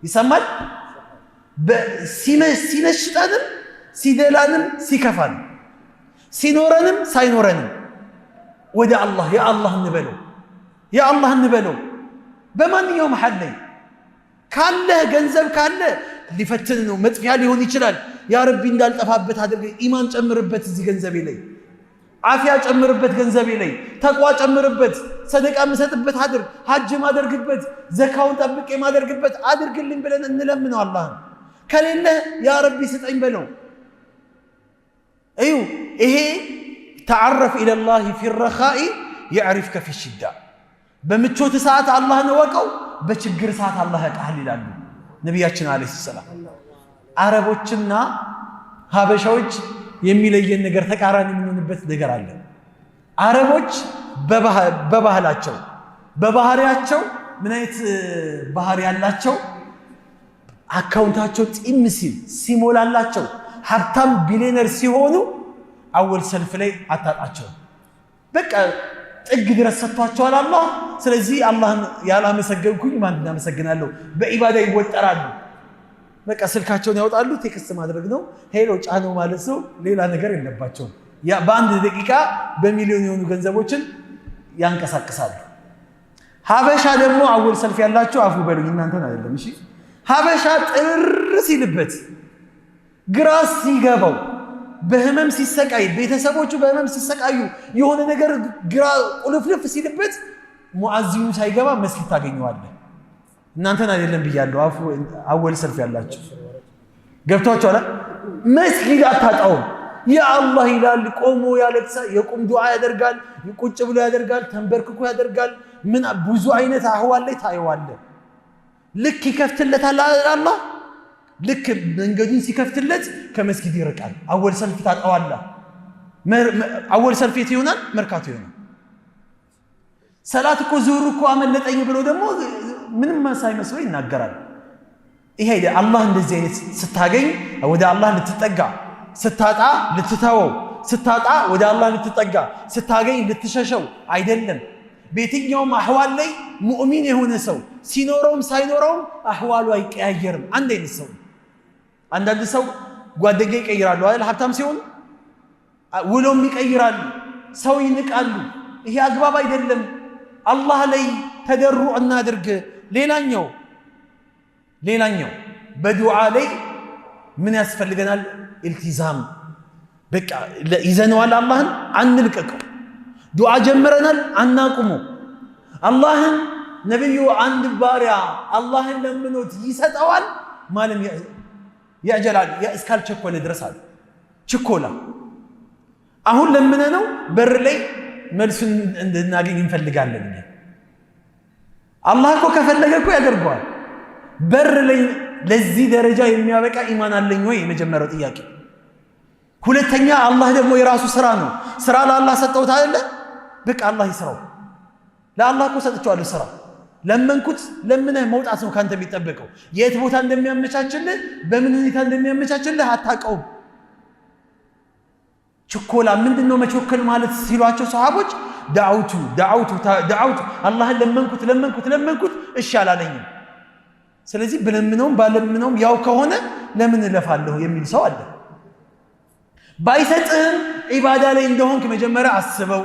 ይሰማል ሲነሽጠንም ሲደላንም ሲከፋን ሲኖረንም ሳይኖረንም ወደ አላህ ያ አላህ እንበለው በማንኛውም ሐል ላይ ካለ ገንዘብ ካለ ሊፈትን ነው መጥፊያ ሊሆን ይችላል ያ ረቢ እንዳልጠፋበት አድርገ ኢማን ጨምርበት እዚህ ገንዘቤ ላይ አፊያ ጨምርበት ገንዘቤ ላይ ተቋ ጨምርበት ሰደቃ መሰጥበት አድርግ ሐጅ ማደርግበት ዘካውን ጠብቄ ማደርግበት አድርግልኝ ብለን እንለምነው አላህ ከሌለ ያ ረቢ ስጠኝ በለው እዩ ይሄ ተዓረፍ ኢላ الله في الرخاء يعرفك في الشدة በምቾት ሰዓት አላህን ወቀው በችግር ሰዓት አላህ ያቃል ይላሉ ነብያችን አለይሂ ሰላም አረቦችና ሀበሻዎች የሚለየን ነገር ተቃራኒ የምንሆንበት ነገር አለ አረቦች በባህሪያቸው ምን አይነት ባህሪ ያላቸው አካውንታቸው ጢም ሲሞላላቸው ሀብታም ቢሊየነር ሲሆኑ አወል ሰልፍ ላይ አታጣቸው በቃ ጥግ ድረስ ሰጥቷቸዋል አላህ ስለዚህ አላህን ያላመሰገንኩኝ ማን እናመሰግናለሁ በኢባዳ ይወጠራሉ በቃ ስልካቸውን ያወጣሉ ቴክስት ማድረግ ነው ሄሎ ጫነው ማለት ነው ሌላ ነገር የለባቸውም ያ በአንድ ደቂቃ በሚሊዮን የሆኑ ገንዘቦችን ያንቀሳቅሳሉ ሀበሻ ደግሞ አወል ሰልፍ ያላቸው አፉ በሉኝ እናንተን አይደለም እሺ ሀበሻ ጥርስ ይልበት ግራስ ሲገባው በህመም ሲሰቃይ ቤተሰቦቹ በህመም ሲሰቃዩ የሆነ ነገር ግራ ቁልፍልፍ ሲልበት ሙአዚኑ ሳይገባ መስጊድ ታገኘዋለህ። እናንተን አይደለም ብያለሁ፣ አፉ አወል ሰልፍ ያላችሁ ገብቷችኋል። መስጊድ አታጣውም። ያ አላህ ይላል፣ ቆሞ ያለቅሳል፣ የቁም ዱዓ ያደርጋል፣ ቁጭ ብሎ ያደርጋል፣ ተንበርክኮ ያደርጋል። ምን ብዙ አይነት አህዋል ላይ ታየዋለህ። ልክ ይከፍትለታል አላህ፣ ልክ መንገዱን ሲከፍትለት ከመስጊድ ይርቃል። አወል ሰልፍ ታጣዋለህ። አወል ሰልፍ የት ይሆናል? መርካቶ ይሆናል። ሰላት እኮ ዙሁር እኮ አመለጠኝ ብሎ ደግሞ ምንም ሳይመስለው ይናገራል። ይሄ አላህ እንደዚህ አይነት ስታገኝ ወደ አላህ ልትጠጋ፣ ስታጣ ልትተወው፣ ስታጣ ወደ አላህ ልትጠጋ፣ ስታገኝ ልትሸሸው አይደለም። በየትኛውም አህዋል ላይ ሙእሚን የሆነ ሰው ሲኖረውም ሳይኖረውም አህዋሉ አይቀያየርም። አንድ አይነት ሰው። አንዳንድ ሰው ጓደኛ ይቀይራሉ አይደል? ሀብታም ሲሆን ውሎም ይቀይራሉ፣ ሰው ይንቃሉ። ይሄ አግባብ አይደለም። አላህ ላይ ተደሩዕ እናድርግ። ሌላኛው በዱዓ ላይ ምን ያስፈልገናል? ኢልቲዛም። በቃ ይዘነዋል፣ አላህን አንልቀቀው። ዱዓ ጀምረናል፣ አናቁሙ። አላህን ነብዩ አንድ ባሪያ አላህን ለምኖት ይሰጠዋል ማለም ያጀላል እስካልቸኮለ ድረስ አለ። ችኮላ አሁን ለምነነው በር ላይ መልሱን እንድናገኝ እንፈልጋለን። አላህ እኮ ከፈለገ እኮ ያደርገዋል። በር ላይ ለዚህ ደረጃ የሚያበቃ ኢማን አለኝ ወይ? የመጀመሪያው ጥያቄ። ሁለተኛ አላህ ደግሞ የራሱ ስራ ነው። ስራ ለአላህ ሰጠውት አይደለ? በቃ አላህ ይስራው። ለአላህ እኮ ሰጥቼዋለሁ ስራ። ለመንኩት፣ ለምነህ መውጣት ነው ካንተ የሚጠበቀው። የት ቦታ እንደሚያመቻችልህ፣ በምን ሁኔታ እንደሚያመቻችልህ አታውቀውም። ችኮላ ምንድነው? መቾከል ማለት ሲሏቸው ሰሃቦች ዳዓውቱ አላህን ለመንኩት እሺ አላለኝም። ስለዚህ ብለምነውም ባለምነውም ያው ከሆነ ለምን እለፋለሁ የሚል ሰው አለ። ባይሰጥህም ዒባዳ ላይ እንደሆንክ መጀመሪያ አስበው።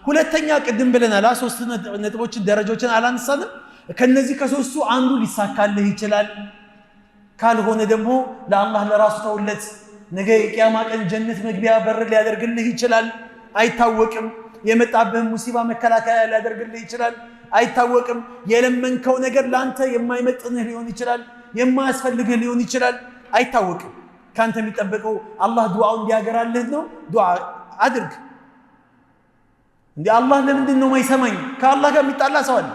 ሁለተኛ ቅድም ብለናል፣ ሶስት ነጥቦችን ደረጃዎችን አላነሳንም። ከነዚህ ከሶስቱ አንዱ ሊሳካልህ ይችላል። ካልሆነ ደግሞ ለአላህ ለራሱ ተውለት። ነገ የቂያማ ቀን ጀነት መግቢያ በር ሊያደርግልህ ይችላል፣ አይታወቅም። የመጣብህን ሙሲባ መከላከያ ሊያደርግልህ ይችላል፣ አይታወቅም። የለመንከው ነገር ላንተ የማይመጥንህ ሊሆን ይችላል፣ የማያስፈልግህ ሊሆን ይችላል፣ አይታወቅም። ካንተ የሚጠበቀው አላህ ዱዓውን እንዲያገራልህ ነው። ዱዓ አድርግ። እንዴ አላህ ለምንድን ነው ማይሰማኝ? ከአላህ ጋር የሚጣላ ሰው አለ።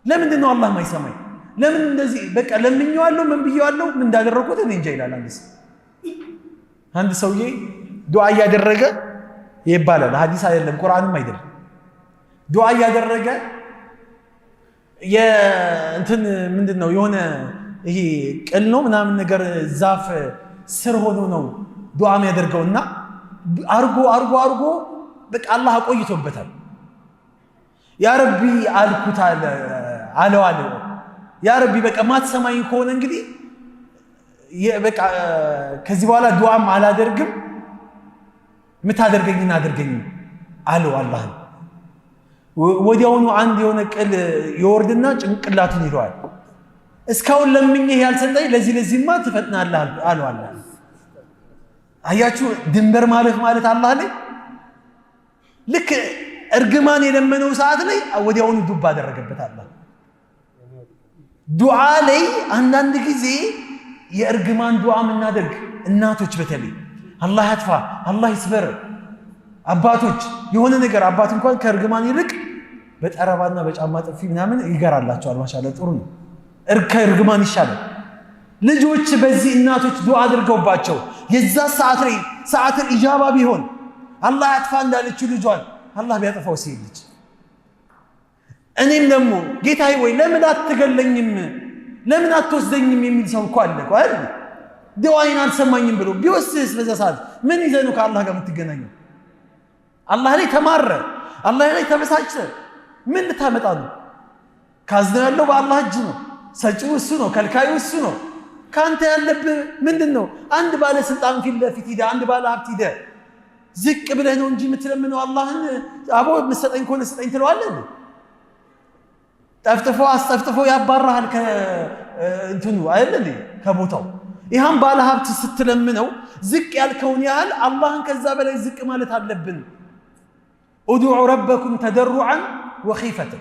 ለምንድን ነው አላህ ማይሰማኝ? ለምን እንደዚህ በቃ ለምኜዋለሁ፣ ምን ብዬዋለሁ፣ ምን እንዳደረኩት እኔ እንጃ ይላል አንድ ሰውዬ ዱዓ እያደረገ ይባላል። ሐዲስ አይደለም ቁርአንም አይደለም። ዱዓ እያደረገ የእንትን ምንድነው የሆነ ይሄ ቅል ነው ምናምን ነገር ዛፍ ስር ሆኖ ነው ዱዓ የሚያደርገውና አርጎ በቃ አላህ አቆይቶበታል። ያ ረቢ አልኩት አለው ያ ረቢ በቃ ማትሰማኝ ከሆነ እንግዲህ በቃ ከዚህ በኋላ ዱዓም አላደርግም፣ የምታደርገኝን አድርገኝ አለው አላህ። ወዲያውኑ አንድ የሆነ ቅል ይወርድና ጭንቅላቱን ይለዋል። እስካሁን ለምኜህ ያልሰጠኝ ለዚህማ ትፈጥናለህ አለው አላህ። አያችሁ ድንበር ማለት አላህ ላይ ልክ እርግማን የለመነው ሰዓት ላይ ወዲያውኑ ዱብ አደረገበት አላህ። ዱዓ ላይ አንዳንድ ጊዜ የእርግማን ዱዓ የምናደርግ እናቶች በተለይ አላህ ያጥፋ፣ አላህ ይስበር። አባቶች የሆነ ነገር አባት እንኳን ከእርግማን ይልቅ በጠረባና በጫማ ጥፊ ምናምን ይገራላቸዋል። ማሻአላህ ጥሩ ነው። ከእርግማን ይሻላል። ልጆች በዚህ እናቶች ዱዓ አድርገውባቸው የዛ ሰዓት ላይ ሰዓትን ኢጃባ ቢሆን አላህ ያጥፋ እንዳለችው ልጇን አላህ ቢያጠፋው ሲልጅ እኔም ደግሞ ጌታዬ ወይ ለምን አትገለኝም፣ ለምን አትወስደኝም የሚል ሰው እኮ አለ እኮ አይደል? ዱዓዬን አልሰማኝም ብሎ ቢወስድስ በዛ ሰዓት ምን ይዘህ ነው ከአላህ ጋር የምትገናኘው? አላህ ላይ ተማረ፣ አላህ ላይ ተበሳጨ፣ ምን ልታመጣ ነው? ካዝነው ያለው በአላህ እጅ ነው። ሰጪው እሱ ነው፣ ከልካዩ እሱ ነው። ካንተ ያለብህ ምንድነው? አንድ ባለስልጣን ፊት ለፊት ሂደህ አንድ ባለ ሀብት ሂደህ ዝቅ ብለህ ነው እንጂ የምትለምነው አላህን አቦ የምትሰጠኝ ከሆነ ስጠኝ ትለዋለህ። ጠፍጥፎ አስጠፍጥፎ ያባራሃል ከእንትኑ አይደል ከቦታው። ይህም ባለ ሀብት ስትለምነው ዝቅ ያልከውን ያህል አላህን ከዛ በላይ ዝቅ ማለት አለብን። ኡድዑ ረበኩም ተደሩዓን ወኺፈተ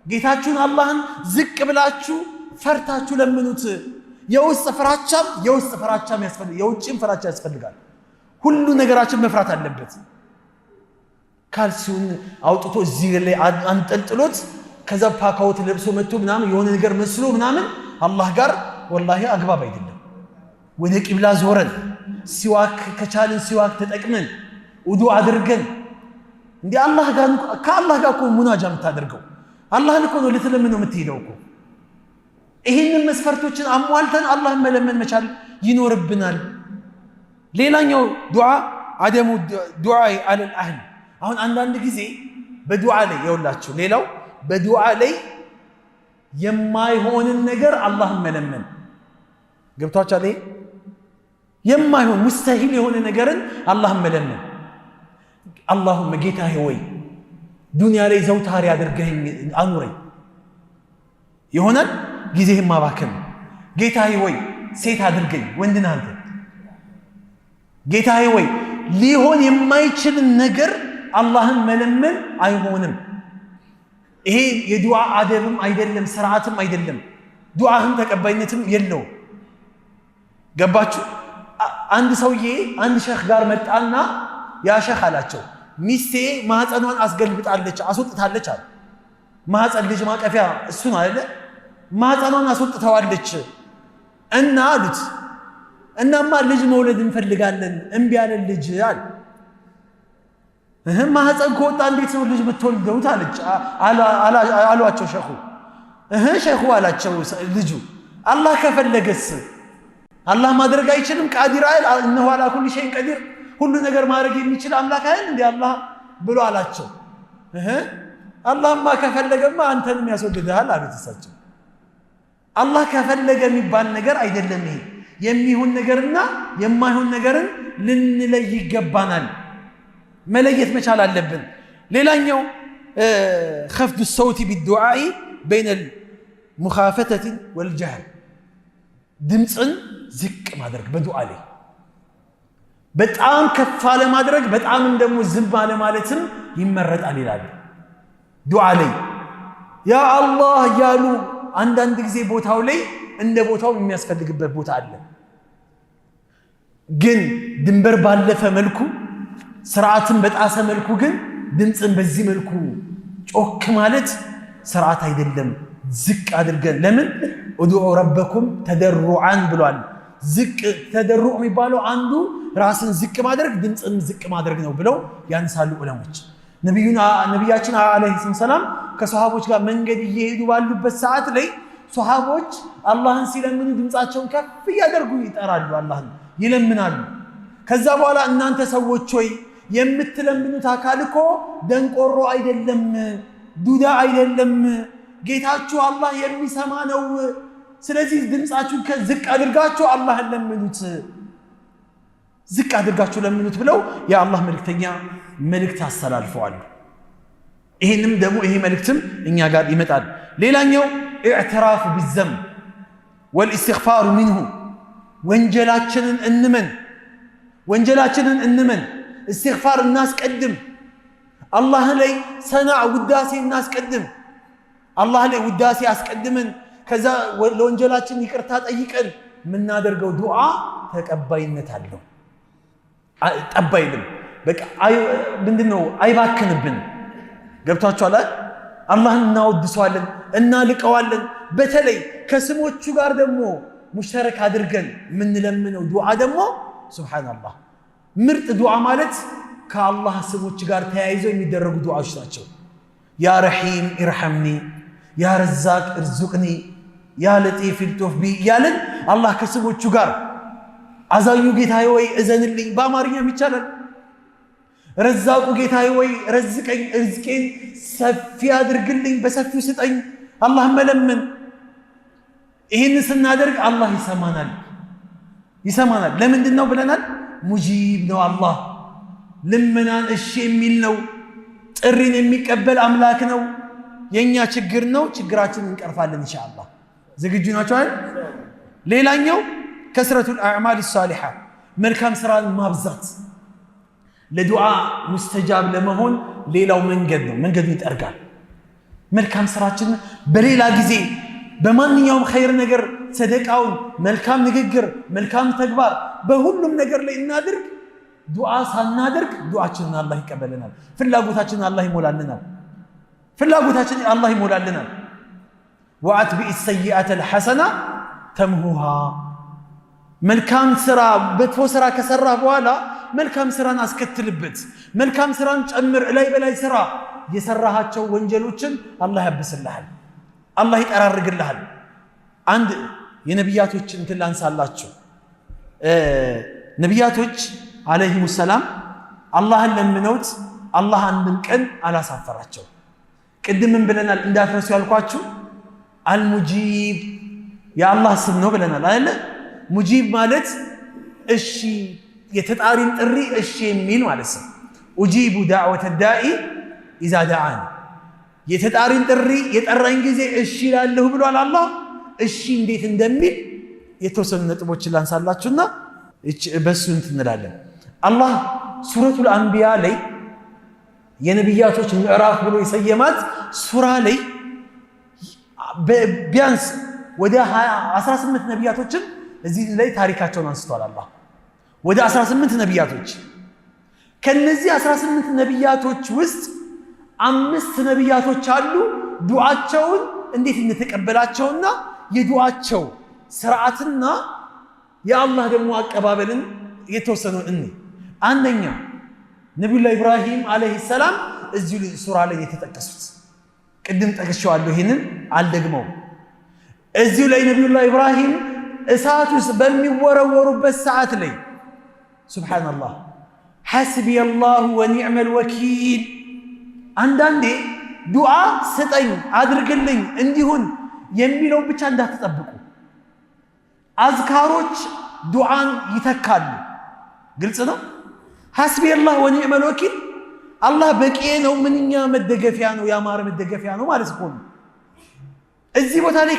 ጌታችሁን አላህን ዝቅ ብላችሁ ፈርታችሁ ለምኑት። የውስጥ ፍራቻም ያስፈልጋል፣ የውጭም ፍራቻ ያስፈልጋል። ሁሉ ነገራችን መፍራት አለበት። ካልሲውን አውጥቶ እዚህ ላይ አንጠልጥሎት ከዛ ፓካውት ለብሶ መጥቶ ምናምን የሆነ ነገር መስሎ ምናምን አላህ ጋር ወላሂ አግባብ አይደለም። ወደ ቂብላ ዞረን ሲዋክ ከቻልን ሲዋክ ተጠቅመን ውዱእ አድርገን እንዴ ከአላህ ጋር እኮ ሙናጃ የምታደርገው አላህን እኮ ነው ልትለምነው የምትሄደው እኮ። ይህንን መስፈርቶችን አሟልተን አላህን መለመን መቻል ይኖርብናል። ሌላኛው ዱዓ አደሙ ዱዓ አለል አህል። አሁን አንዳንድ ጊዜ በዱዓ ላይ የውላችሁ ሌላው በዱዓ ላይ የማይሆንን ነገር አላህን መለመን ገብቷችኋል? ይሄ የማይሆን ሙስተሂል የሆነ ነገርን አላህን መለመን። አላሁመ ጌታዬ ወይ ዱንያ ላይ ዘውታሪ አድርገኝ አኑረኝ ይሆናል። ጊዜህን ማባከን። ጌታዬ ወይ ሴት አድርገኝ ወንድ ነህ አንተ። ጌታዬ ወይ ሊሆን የማይችልን ነገር አላህን መለመን አይሆንም። ይሄ የዱዓ አደብም አይደለም፣ ስርዓትም አይደለም፣ ዱዓህም ተቀባይነትም የለው። ገባችሁ? አንድ ሰውዬ አንድ ሸኽ ጋር መጣና ያ ሸኽ አላቸው ሚስቴ ማህፀኗን አስገልብጣለች አስወጥታለች አለ። ማህፀን ልጅ ማቀፊያ እሱን አይደለ? ማህፀኗን አስወጥተዋለች እና አሉት እናማ ልጅ መውለድ እንፈልጋለን እምቢ ያለን ልጅ አለ። ማህፀን ከወጣ እንዴት ነው ልጅ የምትወልደውት አሏቸው ሸኹ። ሸኹ አላቸው ልጁ አላህ ከፈለገስ አላህ ማድረግ አይችልም? ቃዲር አይደል? እነሆ አላ ኩሊ ሸይን ቀዲር፣ ሁሉ ነገር ማድረግ የሚችል አምላክ አይደል እንዴ አላህ ብሎ አላቸው። አላህማ ከፈለገማ አንተንም ያስወልድሃል አሉት እሳቸው። አላህ ከፈለገ የሚባል ነገር አይደለም ይሄ። የሚሆን ነገርና የማይሆን ነገርን ልንለይ ይገባናል፣ መለየት መቻል አለብን። ሌላኛው خفض الصوت بالدعاء بين المخافتة والجهر ድምፅን ዝቅ ማድረግ በዱዓ ላይ በጣም ከፍ አለ ማድረግ በጣምም ደግሞ ዝም አለ ማለትም ይመረጣል ይላል። ዱዓ ላይ ያ አላህ ያሉ አንዳንድ ጊዜ ቦታው ላይ እንደ ቦታው የሚያስፈልግበት ቦታ አለ። ግን ድንበር ባለፈ መልኩ ስርዓትን በጣሰ መልኩ ግን ድምፅን በዚህ መልኩ ጮክ ማለት ስርዓት አይደለም። ዝቅ አድርገን ለምን ኡድዑ ረበኩም ተደሩዓን ብሏል። ዝቅ ተደሩዕ የሚባለው አንዱ ራስን ዝቅ ማድረግ ድምፅን ዝቅ ማድረግ ነው ብለው ያንሳሉ ዑለሞች። ነቢያችን አለይሂ ሰላም ከሰሃቦች ጋር መንገድ እየሄዱ ባሉበት ሰዓት ላይ ሰሃቦች አላህን ሲለምኑ ድምፃቸውን ከፍ እያደረጉ ይጠራሉ፣ አላህን ይለምናሉ። ከዛ በኋላ እናንተ ሰዎች ሆይ የምትለምኑት አካል እኮ ደንቆሮ አይደለም፣ ዱዳ አይደለም፣ ጌታችሁ አላህ የሚሰማ ነው። ስለዚህ ድምፃችሁን ዝቅ አድርጋችሁ አላህን ለምኑት፣ ዝቅ አድርጋችሁ ለምኑት ብለው የአላህ መልእክተኛ መልእክት አስተላልፈዋል። ይሄንም ደግሞ ይሄ መልእክትም እኛ ጋር ይመጣል። ሌላኛው ኢዕትራፍ ቢዘንብ ወልኢስቲግፋሩ ሚንሁ ወንጀላችንን እንመን፣ እስትግፋር እናስቀድም፣ አላህ ላይ ሰናዕ ውዳሴ እናስቀድም። አላህ ላይ ውዳሴ አስቀድመን ከዛ ለወንጀላችን ይቅርታ ጠይቀን የምናደርገው ዱዓ ተቀባይነት አለው። ጠባይልም በቃ ምንድነው አይባክንብን። ገብቷችኋል? አላህን እናወድሰዋለን፣ እናልቀዋለን። በተለይ ከስሞቹ ጋር ደግሞ ሙሽተረክ አድርገን የምንለምነው ዱዓ ደግሞ ሱብሃንአላህ ምርጥ ዱዓ ማለት ከአላህ ስሞች ጋር ተያይዘው የሚደረጉ ዱዓዎች ናቸው። ያ ረሒም ኢርሐምኒ፣ ያ ረዛቅ እርዙቅኒ፣ ያ ለጢፍ ልጦፍ ቢ እያለን አላህ ከስሞቹ ጋር አዛኙ ጌታዬ ወይ እዘንልኝ፣ በአማርኛም ይቻላል። ረዛቁ ጌታዬ ወይ ረዝቀኝ፣ እርዝቄን ሰፊ አድርግልኝ፣ በሰፊው ስጠኝ፣ አላህ መለመን። ይህን ስናደርግ አላህ ይሰማናል። ለምንድን ነው ብለናል? ሙጂብ ነው አላህ፣ ልመናን እሺ የሚል ነው፣ ጥሪን የሚቀበል አምላክ ነው። የኛ ችግር ነው፣ ችግራችንን እንቀርፋለን ኢንሻአላህ። ዝግጁ ናችሁ አይደል? ሌላኛው ከስረቱል አዕማል ሳሊሓ መልካም ስራን ማብዛት ለዱዓ ሙስተጃብ ለመሆን ሌላው መንገድ ነው። መንገዱ ይጠርጋል። መልካም ስራችን በሌላ ጊዜ በማንኛውም ኸይር ነገር ሰደቃውን፣ መልካም ንግግር፣ መልካም ተግባር በሁሉም ነገር ላይ እናድርግ። ዱዓ ሳናደርግ ዱዓችንን አላህ ይቀበለናል። ፍላጎታችንን አላህ ይሞላልናል። ወአትቢዕ ሰይአተ ልሐሰና ተምሁሃ። መልካም ስራ መጥፎ ስራ ከሰራህ በኋላ መልካም ስራን አስከትልበት፣ መልካም ስራን ጨምር፣ እላይ በላይ ስራ። የሰራሃቸው ወንጀሎችን አላህ ያብስልሃል፣ አላህ ይጠራርግልሃል። አንድ የነቢያቶች እንትን ላንሳላችሁ። ነቢያቶች አለይሂሙ ሰላም አላህን ለምነውት አላህ አንድም ቀን አላሳፈራቸው። ቅድም ምን ብለናል? እንዳትረሱ ያልኳችሁ አልሙጂብ የአላህ ስም ነው ብለናል አይደል? ሙጂብ ማለት እሺ፣ የተጣሪን ጥሪ እሺ የሚል ማለት ነው። ኡጂቡ ዳዕወተ ዳኢ ኢዛ ደዓን፣ የተጣሪን ጥሪ የጠራኝ ጊዜ እሺ እላለሁ ብሏል አላህ። እሺ እንዴት እንደሚል የተወሰኑ ነጥቦችን ላንሳላችሁና በሱ እንላለን። አላህ ሱረቱል አንቢያ ላይ የነቢያቶች ምዕራፍ ብሎ የሰየማት ሱራ ላይ ቢያንስ ወደ 18 ነቢያቶችን እዚህ ላይ ታሪካቸውን አንስቷል አላህ። ወደ 18 ነቢያቶች። ከነዚህ 18 ነቢያቶች ውስጥ 5 ነቢያቶች አሉ ዱዓቸውን እንዴት እንደተቀበላቸውና የዱዓቸው ስርዓትና የአላህ ደግሞ አቀባበልን የተወሰነው አንደኛ ነቢዩላህ ኢብራሂም አለይሂ ሰላም እዚህ ሱራ ላይ የተጠቀሱት ቅድም ጠቅሼዋለሁ፣ ይሄንን አልደግመው። እዚሁ ላይ ነቢዩላህ ኢብራሂም እሳት ውስጥ በሚወረወሩበት ሰዓት ላይ ሱብሃንአላህ ሐስቢየላሁ ወኒዕመል ወኪል። አንዳንዴ ዱዓ ስጠኝ አድርግልኝ እንዲሁን የሚለው ብቻ እንዳትጠብቁ። አዝካሮች ዱዓን ይተካሉ። ግልጽ ነው። ሐስቢየላህ ወኒዕመል ወኪል አላህ በቂ ነው፣ ምንኛ መደገፊያ ነው፣ ያማረ መደገፊያ ነው ማለት እኮ ነው። እዚህ ቦታ ላይ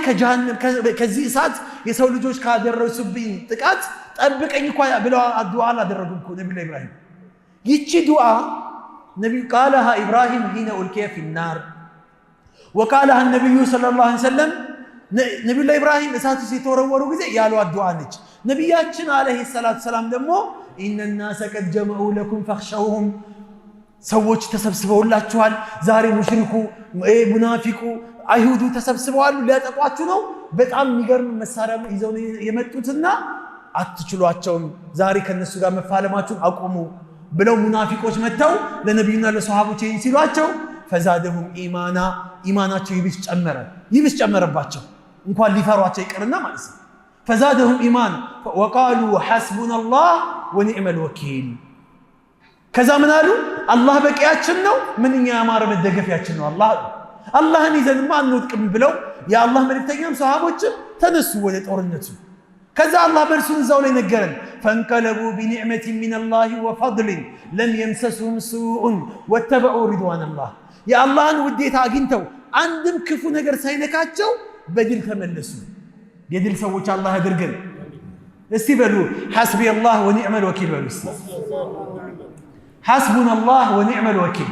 ከዚህ እሳት የሰው ልጆች ካደረሱብኝ ጥቃት ጠብቀኝ እንኳ ብለው ዱዓ አላደረጉም እኮ ነቢዩላህ ኢብራሂም። ይቺ ዱዓ ነቢዩ ቃለሃ ኢብራሂም ሂነ ኡልቂየ ፊናር ወቃለሃ ነቢዩ ሰለላሁ ዐለይሂ ወሰለም። ነቢዩላህ ኢብራሂም እሳት ውስጥ የተወረወሩ ጊዜ ያሏት ዱዓ ነች። ነቢያችን አለይሂ ሰላቱ ሰላም ደግሞ ኢነናሰ ቀድ ጀመዑ ለኩም ፈኽሸውሁም፣ ሰዎች ተሰብስበውላችኋል፣ ዛሬ ሙሽሪኩ ሙናፊቁ አይሁዱ ተሰብስበዋል፣ ሊያጠቋችሁ ነው፣ በጣም የሚገርም መሳሪያ ይዘው የመጡትና አትችሏቸውም፣ ዛሬ ከነሱ ጋር መፋለማችሁን አቁሙ ብለው ሙናፊቆች መጥተው ለነቢዩና ለሰሃቦች ይህን ሲሏቸው ፈዛደሁም ኢማና፣ ኢማናቸው ይብስ ጨመረባቸው፣ እንኳን ሊፈሯቸው ይቅርና ማለት ነው። ፈዛደሁም ኢማን ወቃሉ ሐስቡነላህ ወኒዕመል ወኪል። ከዛ ምን አሉ? አላህ በቂያችን ነው፣ ምንኛ ያማረ መደገፊያችን ነው አላህ። አላህን ይዘንማ አንወድቅም ብለው የአላህ መልእክተኛም ሰሃቦችም ተነሱ ወደ ጦርነቱ። ከዛ አላህ በእርሱን እዛው ላይ ነገረን። ፈንቀለቡ ቢኒዕመቲን ሚነላሂ ወፈድሊን ለም የምሰስሁም ሱኡን ወተበዑ ሪድዋነላህ። የአላህን ውዴታ አግኝተው አንድም ክፉ ነገር ሳይነካቸው በድል ተመለሱ። የድል ሰዎች አላህ ያድርገን። እስቲ በሉ ሐስቢየላህ ወኒዕመል ወኪል በሉ። እስቲ ሐስቡነላህ ወኒዕመል ወኪል።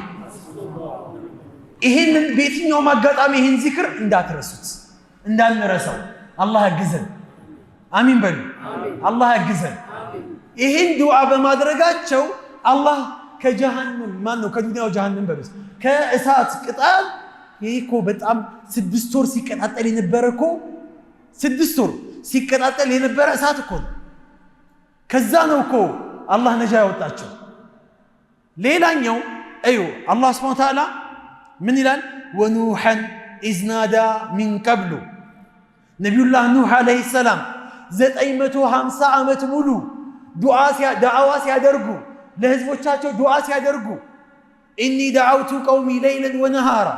ይሄንን በየትኛውም አጋጣሚ ይሄን ዚክር እንዳትረሱት፣ እንዳንረሳው። አላህ ያግዘን። አሚን በሉ። አላህ ያግዘን። ይሄን ዱዓ በማድረጋቸው አላህ ከጀሃነም ከዱንያው ጀሃነም በሉት ከእሳት ቅጣል። ይሄ እኮ በጣም 6 ወር ሲቀጣጠል የነበረ እኮ 6 ወር ሲቀጣጠል የነበረ እሳት እኮ ነው። ከዛ ነው እኮ አላህ ነጃ ያወጣቸው። ሌላኛው አላህ ሱብሓነሁ ወተዓላ ምን ይላል? ወኑሐን ኢዝ ናዳ ሚን ቀብሉ። ነቢዩላህ ኑህ ዓለይሂ ሰላም 950 ዓመት ሙሉ ዳዕዋ ሲያደርጉ ለህዝቦቻቸው ዱዓ ሲያደርጉ ኢኒ ደዓውቱ ቀውሚ ለይለን ወነሃራ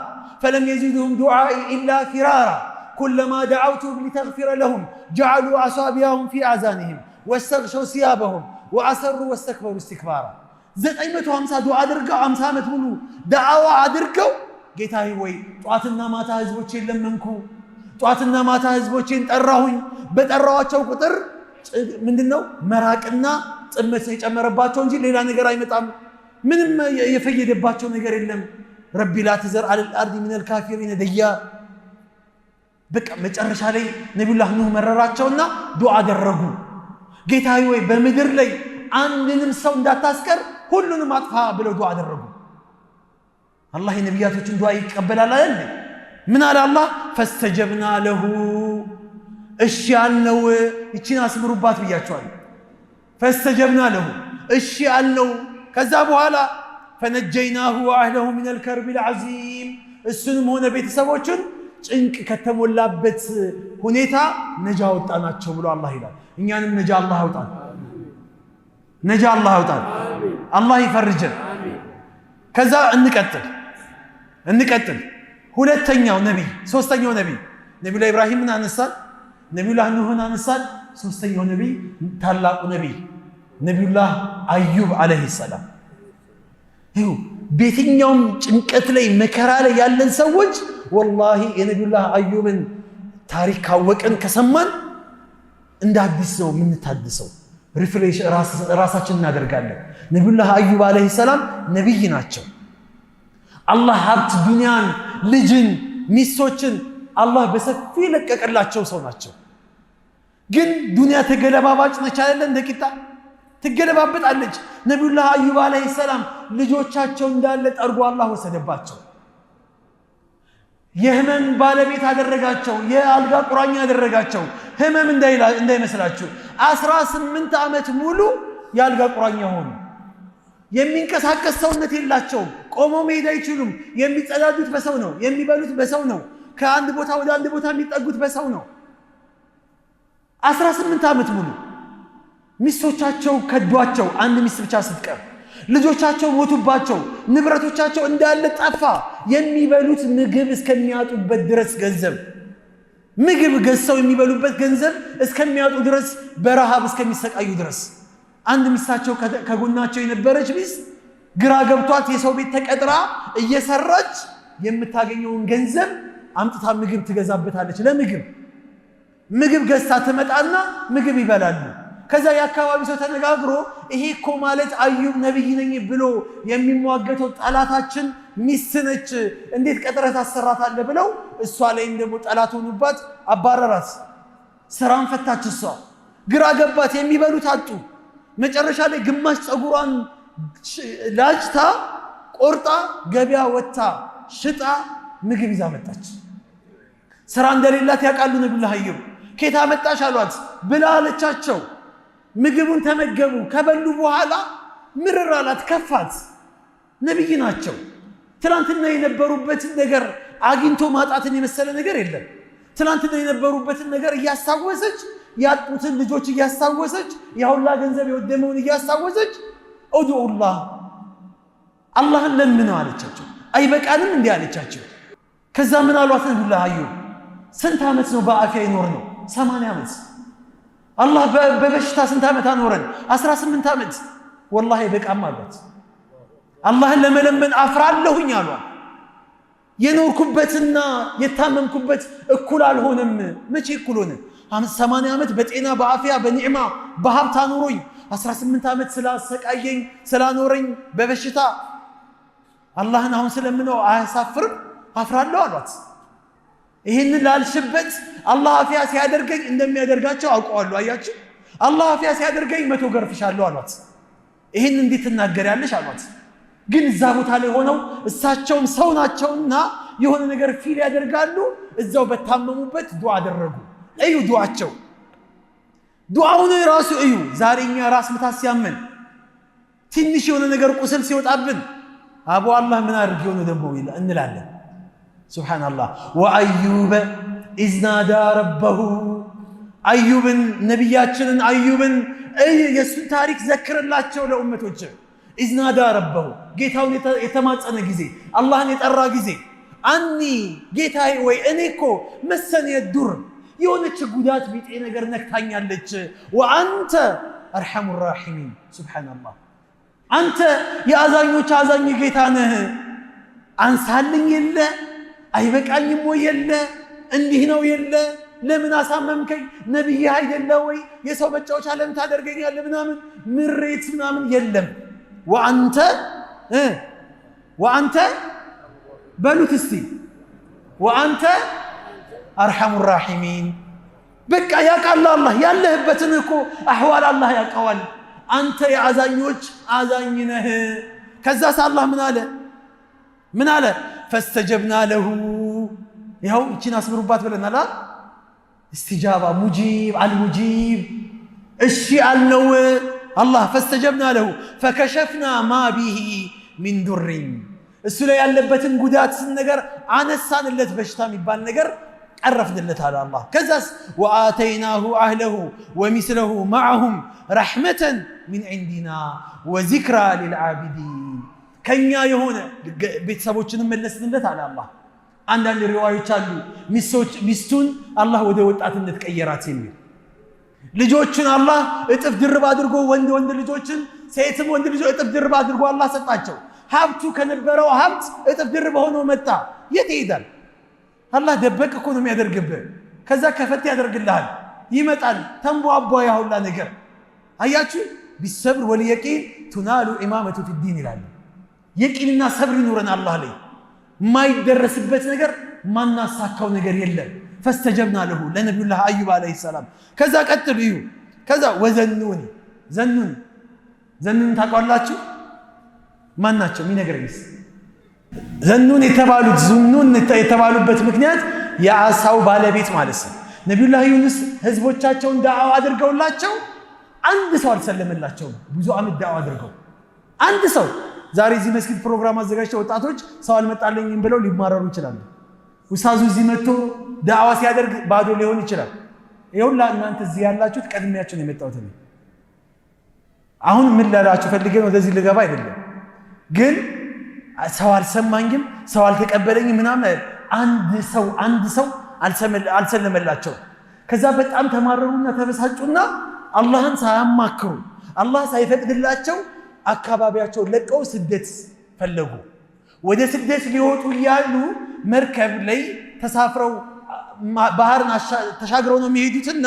ፈለም የዚድሁም ዱዓኢ ኢላ ፊራራ ኩለማ ደዓውቱ ሊተግፊረ ለሁም ጀዓሉ አሳቢያሁም ፊ አዛኒሂም ወስተግሸው ሲያበሁም ወአሰሩ ወስተክበሩ እስትክባራ። 950 ዱዓ አድርገው 50 ዓመት ሙሉ ዳዕዋ አድርገው ጌታዬ ወይ ጧትና ማታ ህዝቦቼን ለመንኩ፣ ጧትና ማታ ህዝቦቼን ጠራሁኝ። በጠራዋቸው ቁጥር ምንድነው መራቅና ጥመት የጨመረባቸው እንጂ ሌላ ነገር አይመጣም። ምንም የፈየደባቸው ነገር የለም። ረቢ ላ ተዘር ዐለል አርዲ ሚነል ካፊሪነ ደያር። በቃ መጨረሻ ላይ ነቢዩላህ ኑህ መረራቸውና ዱዓ አደረጉ። ጌታዬ ወይ በምድር ላይ አንድንም ሰው እንዳታስቀር ሁሉንም አጥፋ ብለው ዱዓ አደረጉ። አላህ የነቢያቶችን ዱዓ ይቀበላል አይደል? ምን አለ አላህ? ፈስተጀብና ለሁ እሺ ያልነው። ይቺን አስምሩባት ብያቸዋለሁ። ፈስተጀብና ለሁ እሺ ያልነው። ከዛ በኋላ ፈነጀይናሁ ወአህለሁ ሚነል ከርቢል ዐዚም እሱንም ሆነ ቤተሰቦችን ጭንቅ ከተሞላበት ሁኔታ ነጃ አወጣናቸው ብሎ አላህ ይላል። እኛንም ነጃ አላህ ያውጣን፣ ነጃ አላህ ያውጣን፣ አላህ ይፈርጀን። ከዛ እንቀጥል። ሁለተኛው ነቢይ፣ ሶስተኛው ነቢይ ነቢዩላህ ኢብራሂምን አነሳን፣ ነቢዩላህ ኑህን አነሳን። ሶስተኛው ነቢይ ታላቁ ነቢይ ነቢዩላህ አዩብ ዓለይሂ ሰላም። ይሁ በየትኛውም ጭንቀት ላይ መከራ ላይ ያለን ሰዎች ወላሂ የነቢዩላህ አዩብን ታሪክ ካወቅን ከሰማን እንደ አዲስ ነው የምንታድሰው። ሪፍሬሽ ራሳችን እናደርጋለን። ነቢዩላህ አዩብ ዓለይሂ ሰላም ነቢይ ናቸው። አላህ ሀብት፣ ዱንያን፣ ልጅን፣ ሚስቶችን አላህ በሰፊ ለቀቀላቸው ሰው ናቸው። ግን ዱንያ ተገለባባጭ ነች አይደለ? እንደ ቂጣ ትገለባበጣለች። ነቢዩላህ አዩብ ዓለይሂ ሰላም ልጆቻቸው እንዳለ ጠርጎ አላህ ወሰደባቸው። የህመም ባለቤት አደረጋቸው። የአልጋ ቁራኛ አደረጋቸው። ህመም እንዳይመስላችሁ 18 ዓመት ሙሉ የአልጋ ቁራኛ ሆኑ። የሚንቀሳቀስ ሰውነት የላቸውም። ቆመው መሄድ አይችሉም። የሚጸዳዱት በሰው ነው። የሚበሉት በሰው ነው። ከአንድ ቦታ ወደ አንድ ቦታ የሚጠጉት በሰው ነው። 18 ዓመት ሙሉ ሚስቶቻቸው ከዷቸው፣ አንድ ሚስት ብቻ ስትቀር። ልጆቻቸው ሞቱባቸው። ንብረቶቻቸው እንዳለ ጠፋ። የሚበሉት ምግብ እስከሚያጡበት ድረስ ገንዘብ ምግብ ገዝተው የሚበሉበት ገንዘብ እስከሚያጡ ድረስ በረሃብ እስከሚሰቃዩ ድረስ አንድ ሚስታቸው ከጎናቸው የነበረች ሚስት ግራ ገብቷት የሰው ቤት ተቀጥራ እየሰራች የምታገኘውን ገንዘብ አምጥታ ምግብ ትገዛበታለች። ምግብ ገዝታ ትመጣና ምግብ ይበላሉ። ከዛ የአካባቢ ሰው ተነጋግሮ ይሄ እኮ ማለት አዩብ ነብይ ነኝ ብሎ የሚሟገተው ጠላታችን ሚስት ነች፣ እንዴት ቀጥረህ ታሰራታለህ ብለው እሷ ላይም ደግሞ ጠላት ሆኑባት፣ አባረራት። ስራን ፈታች። እሷ ግራ ገባት። የሚበሉት አጡ። መጨረሻ ላይ ግማሽ ፀጉሯን ላጭታ ቆርጣ ገበያ ወጥታ ሽጣ ምግብ ይዛ መጣች። ስራ እንደሌላት ያውቃሉ ነብዩላህ አዩብ። ከየት አመጣሽ አሏት። ብላ አለቻቸው። ምግቡን ተመገቡ። ከበሉ በኋላ ምርር አላት፣ ከፋት። ነብይ ናቸው። ትናንትና የነበሩበትን ነገር አግኝቶ ማጣትን የመሰለ ነገር የለም። ትናንትና የነበሩበትን ነገር እያስታወሰች፣ ያጡትን ልጆች እያስታወሰች፣ ያሁላ ገንዘብ የወደመውን እያስታወሰች ኡድኡላህ አላህን ለምነው አለቻቸው። አይበቃንም እንዲህ አለቻቸው። ከዛ ምን አሏት ነብዩላህ አዩብ? ስንት ዓመት ነው በአፊያ ይኖር ነው? 80 ዓመት። አላህ በበሽታ ስንት ዓመት አኖረን? 18 ዓመት። ወላሂ አይበቃም አሏት። አላህን ለመለመን አፍራለሁኝ አሏት። የኖርኩበትና የታመምኩበት እኩል አልሆነም። መቼ እኩል ሆነ? 80 ዓመት በጤና በአፊያ በኒዕማ በሀብት አኖሮኝ 18 ዓመት ስላሰቃየኝ ስላኖረኝ በበሽታ አላህን አሁን ስለምነው አያሳፍርም? አፍራለሁ አሏት። ይህንን ላልሽበት አላህ አፊያ ሲያደርገኝ እንደሚያደርጋቸው አውቀዋለሁ። አያችሁ፣ አላህ አፊያ ሲያደርገኝ 100 ገርፍሻለሁ አሏት። ይህን እንዴት ትናገሪያለሽ አሏት። ግን እዛ ቦታ ላይ ሆነው እሳቸውም ሰው ናቸውና የሆነ ነገር ፊል ያደርጋሉ። እዛው በታመሙበት ዱዓ አደረጉ። እዩ ዱዓቸው፣ ዱዓውን ራሱ እዩ። ዛሬኛ ራስ ምታት ሲያመን ትንሽ የሆነ ነገር ቁስል ሲወጣብን አቡ አላህ ምን አድርግ የሆነ ደግሞ እንላለን። ሱብሃንአላህ። ወአዩበ ኢዝ ናዳ ረበሁ አዩብን ነቢያችንን አዩብን የእሱን ታሪክ ዘክርላቸው ለኡመቶች። ኢዝ ናዳ ረበሁ ጌታውን የተማጸነ ጊዜ፣ አላህን የጠራ ጊዜ። አኒ ጌታዬ ወይ እኔ እኮ መሰኔ ዱር የሆነች ጉዳት ቢጤ ነገር ነክታኛለች። ወአንተ አርሐሙ ራሒሚን ሱብሃንአላህ፣ አንተ የአዛኞች አዛኝ ጌታ ነህ። አንሳልኝ የለ አይበቃኝም ወይ የለ እንዲህ ነው የለ ለምን አሳመምከኝ? ነብይህ አይደለ ወይ? የሰው መጫወቻ ለምን ታደርገኛለህ? ምናምን ምሬት ምናምን የለም። ወአንተ በሉት እስቲ ወአንተ አርሐሙ ራሒሚን። በቃ ያውቃል አላህ ያለህበትን እኮ አህዋል አላህ ያውቀዋል። አንተ የአዛኞች አዛኝ ነህ። ከዛስ አላህ ምን አለ? ፈስተጀብና ለሁ። ይኸው እቺን አስምሩባት ብለናል። استجابة مجيب على المجيب الشيء النو الله فاستجبنا له فكشفنا ما به من در السلة يالبتن قدات النقر عن السان اللي تبشتها مبان نقر عرف دلت على الله كذا وآتيناه أهله ومثله معهم رحمة من عندنا وذكرى للعابدين كن يا يهونا بيتسابوچن ملسنلت على الله አንዳንድ ሪዋዮች አሉ ሚስቱን አላህ ወደ ወጣትነት ቀየራት የሚል ልጆችን አላህ እጥፍ ድርብ አድርጎ ወንድ ልጆችን ሴትም ወንድ ልጆች እጥፍ ድርብ አድርጎ አላህ ሰጣቸው። ሀብቱ ከነበረው ሀብት እጥፍ ድርብ ሆኖ መጣ። የት ይሄዳል? አላህ ደበቅ እኮ ነው የሚያደርግብህ። ከዛ ከፈት ያደርግልሃል። ይመጣል ተንቧቧ ያ ሁላ ነገር። አያችሁ ቢሰብር ወልየቂን ቱናሉ ኢማመቱ ፊዲን ይላል። የቂንና ሰብር ይኑረን አላህ ላይ ما يدرسበት ነገር ማናሳካው ነገር የለም። فاستجبنا له لنبي الله ايوب عليه السلام كذا ቀጥሉ እዩ ከዛ ወዘኑን ዘኑን ታውቃላችሁ ማን ናቸው የሚነግረኝስ? ዘኑን የተባሉበት ምክንያት የአሳው ባለቤት ማለት ነው። ነብዩላህ ዩኑስ ህዝቦቻቸውን ዳዕዋ አድርገውላቸው አንድ ሰው አልሰለመላቸውም። ብዙ አመት ዳዕዋ አድርገው አንድ ሰው ዛሬ እዚህ መስጊድ ፕሮግራም አዘጋጅተው ወጣቶች ሰው አልመጣልኝም ብለው ሊማረሩ ይችላሉ። ኡስታዙ እዚህ መጥቶ ዳዕዋ ሲያደርግ ባዶ ሊሆን ይችላል። ይሁላ እናንተ እዚህ ያላችሁት ቀድሚያችሁ ነው የመጣሁት። አሁን ምን ላላችሁ ፈልጌ ነው ወደዚህ ልገባ አይደለም። ግን ሰው አልሰማኝም ሰው አልተቀበለኝም ምናምን አንድ ሰው አልሰለመላቸው። ከዛ በጣም ተማረሩና ተበሳጩና አላህን ሳያማክሩ አላህ ሳይፈቅድላቸው አካባቢያቸው ለቀው ስደት ፈለጉ። ወደ ስደት ሊወጡ ያሉ መርከብ ላይ ተሳፍረው ባህርን ተሻግረው ነው የሚሄዱትና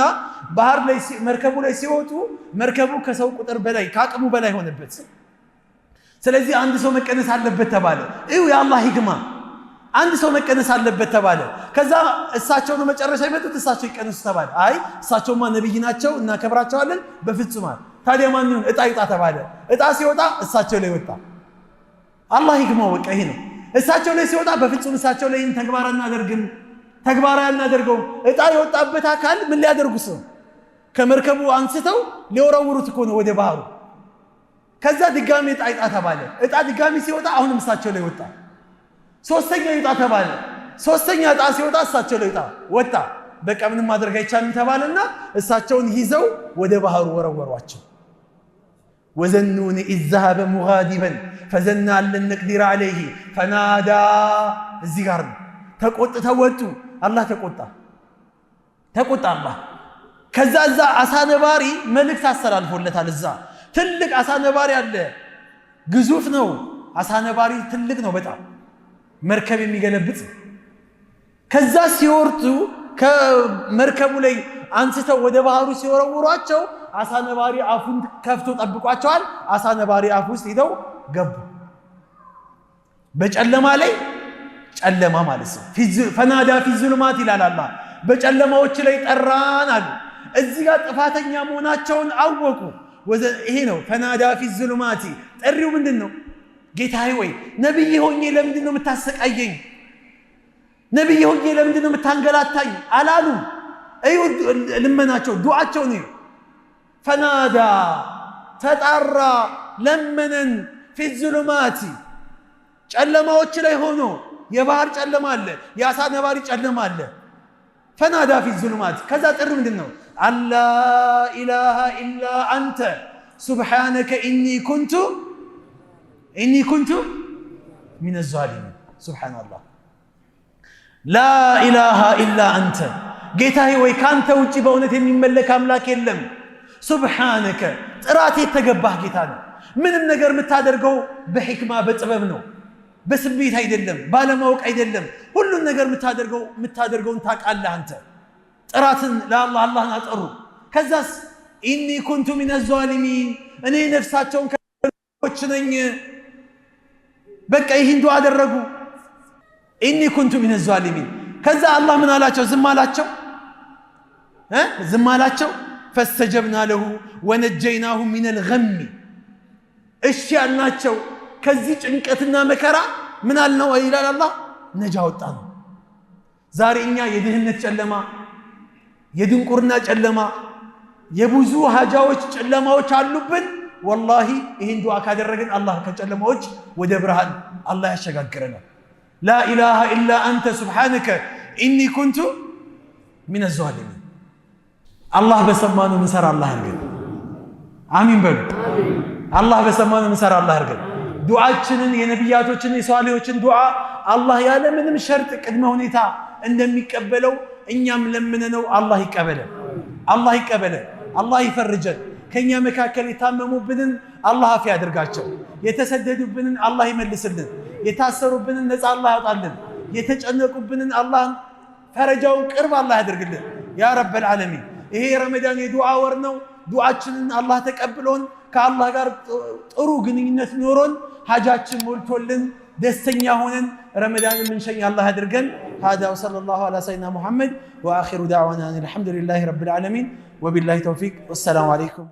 ባህር ላይ መርከቡ ላይ ሲወጡ መርከቡ ከሰው ቁጥር በላይ ከአቅሙ በላይ ሆነበት። ስለዚህ አንድ ሰው መቀነስ አለበት ተባለ። እዩ የአላህ ሂክማ አንድ ሰው መቀነስ አለበት ተባለ። ከዛ እሳቸው ነው መጨረሻ ይመጡት እሳቸው ይቀነሱ ተባለ። አይ እሳቸውማ ነብይ ናቸው እናከብራቸዋለን በፍጹም አለ። ታዲያ ማን ይሁን? እጣ ተባለ። እጣ ሲወጣ እሳቸው ላይ ወጣ። አላህ ሂክማው በቃ ይሄ ነው። እሳቸው ላይ ሲወጣ በፍጹም እሳቸው ላይ ተግባራዊ አናደርገውም። እጣ የወጣበት አካል ምን ሊያደርጉት ነው? ከመርከቡ አንስተው ሊወረውሩት እኮ ነው ወደ ባህሩ። ከዛ ድጋሚ እጣ ተባለ። እጣ ድጋሚ ሲወጣ አሁንም እሳቸው ላይ ወጣ። ሶስተኛ እጣ ተባለ። ሶስተኛ እጣ ሲወጣ እሳቸው ላይ ወጣ። በቃ ምንም ማድረግ አይቻልም ተባለና እሳቸውን ይዘው ወደ ባህሩ ወረወሯቸው። وزنون إذ ذهب مغاضبا فظن أن لن نقدر عليه فنادى الزغار ተቆጡ አላህ ተቆጣ አላህ። ከዛ እዛ አሳ ነባሪ መልእክት አስተላልፎለታል። እዛ ትልቅ አሳ ነባሪ አለ፣ ግዙፍ ነው። አሳ ነባሪ ትልቅ ነው በጣም መርከብ የሚገለብጥ። ከዛ ሲወርዱ ከመርከቡ ላይ አንስተው ወደ ባህሩ ሲወረውሯቸው አሳ ነባሪ አፉን ከፍቶ ጠብቋቸዋል። አሳ ነባሪ አፍ ውስጥ ሄደው ገቡ። በጨለማ ላይ ጨለማ ማለት ነው። ፈናዳ ፊ ዙልማት ይላል አላህ። በጨለማዎች ላይ ጠራን አሉ። እዚህ ጋር ጥፋተኛ መሆናቸውን አወቁ። ይሄ ነው ፈናዳ ፊ ዙልማት። ጥሪው ምንድን ነው? ጌታዬ ወይ ነብይ ሆኜ ለምንድን ነው የምታሰቃየኝ? ነብይ ሆኜ ለምንድን ነው የምታንገላታኝ አላሉ። እዩ ልመናቸው ዱዓቸው ነው። ፈናዳ ተጣራ ለመነን ፊ ዙልማት ጨለማዎች ላይ ሆኖ የባህር ጨለማ አለ፣ የአሳ ነባሪ ጨለማ አለ። ፈናዳ ፊ ዙልማት ከዛ ጥሪ ምንድን ነው? አላ ኢላሃ ኢላ አንተ ሱብሓነከ ኢኒ ኩንቱ ሚነ ዛሊሚን። ሱብሓነላህ ላ ኢላሃ ኢላ አንተ ጌታዬ ወይ ካንተ ውጪ በእውነት የሚመለክ አምላክ የለም። ሱብሓነከ ጥራት የተገባህ ጌታ ነው። ምንም ነገር የምታደርገው በሕክማ በጥበብ ነው፣ በስሜት አይደለም፣ ባለማወቅ አይደለም። ሁሉን ነገር የምታደርገውን ታውቃለህ አንተ። ጥራትን ለአላህ አላህን አጠሩ። ከዛስ ኢኒ ኩንቱ ሚነ ዛሊሚን እኔ ነፍሳቸውን ከዎች ነኝ። በቃ ይህን ዱዓ አደረጉ። ኢኒ ኩንቱ ሚነ ዛሊሚን። ከዛ አላህ ምን አላቸው? ዝም አላቸው። ፈስተጀብና ለሁ ወነጀይናሁ ሚነል ገም። እሺ ያልናቸው ከዚህ ጭንቀትና መከራ ምን አልነው ይላል አላህ፣ ነጃ ወጣ ነው። ዛሬ እኛ የድህነት ጨለማ፣ የድንቁርና ጨለማ፣ የብዙ ሀጃዎች ጨለማዎች አሉብን። ወላሂ ይህን ዱዓ ካደረግን አላህ ከጨለማዎች ወደ ብርሃን አላህ ያሸጋግረናል። ላ ኢላሃ ኢላ አንተ ሱብሓነከ ኢኒ ኩንቱ ሚነ ዛሊሚን። አላህ በሰማነው ምንሰራ አላህ አድርገን። አሚን በሉ። አላህ በሰማነው ምንሰራ አላህ አድርገን። ዱዓችንን የነቢያቶችን የሷሊሆችን ዱዓ አላህ ያለ ምንም ሸርጥ ቅድመ ሁኔታ እንደሚቀበለው እኛም ለምነነው አላህ ይቀበለን። አላህ ይፈርጀን። ከኛ መካከል የታመሙብንን አላህ አፍ ያድርጋቸው። የተሰደዱብንን አላህ ይመልስልን። የታሰሩብንን ነፃ አላህ ያውጣልን። የተጨነቁብንን አላህ ፈረጃውን ቅርብ አላህ ያድርግልን። ያ ረበል ዓለሚን። ይሄ ረመዳን የዱዓ ወር ነው። ዱዓችንን አላህ ተቀብሎን ከአላህ ጋር ጥሩ ግንኙነት ኖሮን ሀጃችን ሞልቶልን ደስተኛ ሆነን ረመዳንን ምንሸኝ አላህ ያድርገን። هذا وصلى الله على سيدنا محمد وآخر دعوانا الحمد لله رب العالمين وبالله توفيق والسلام عليكم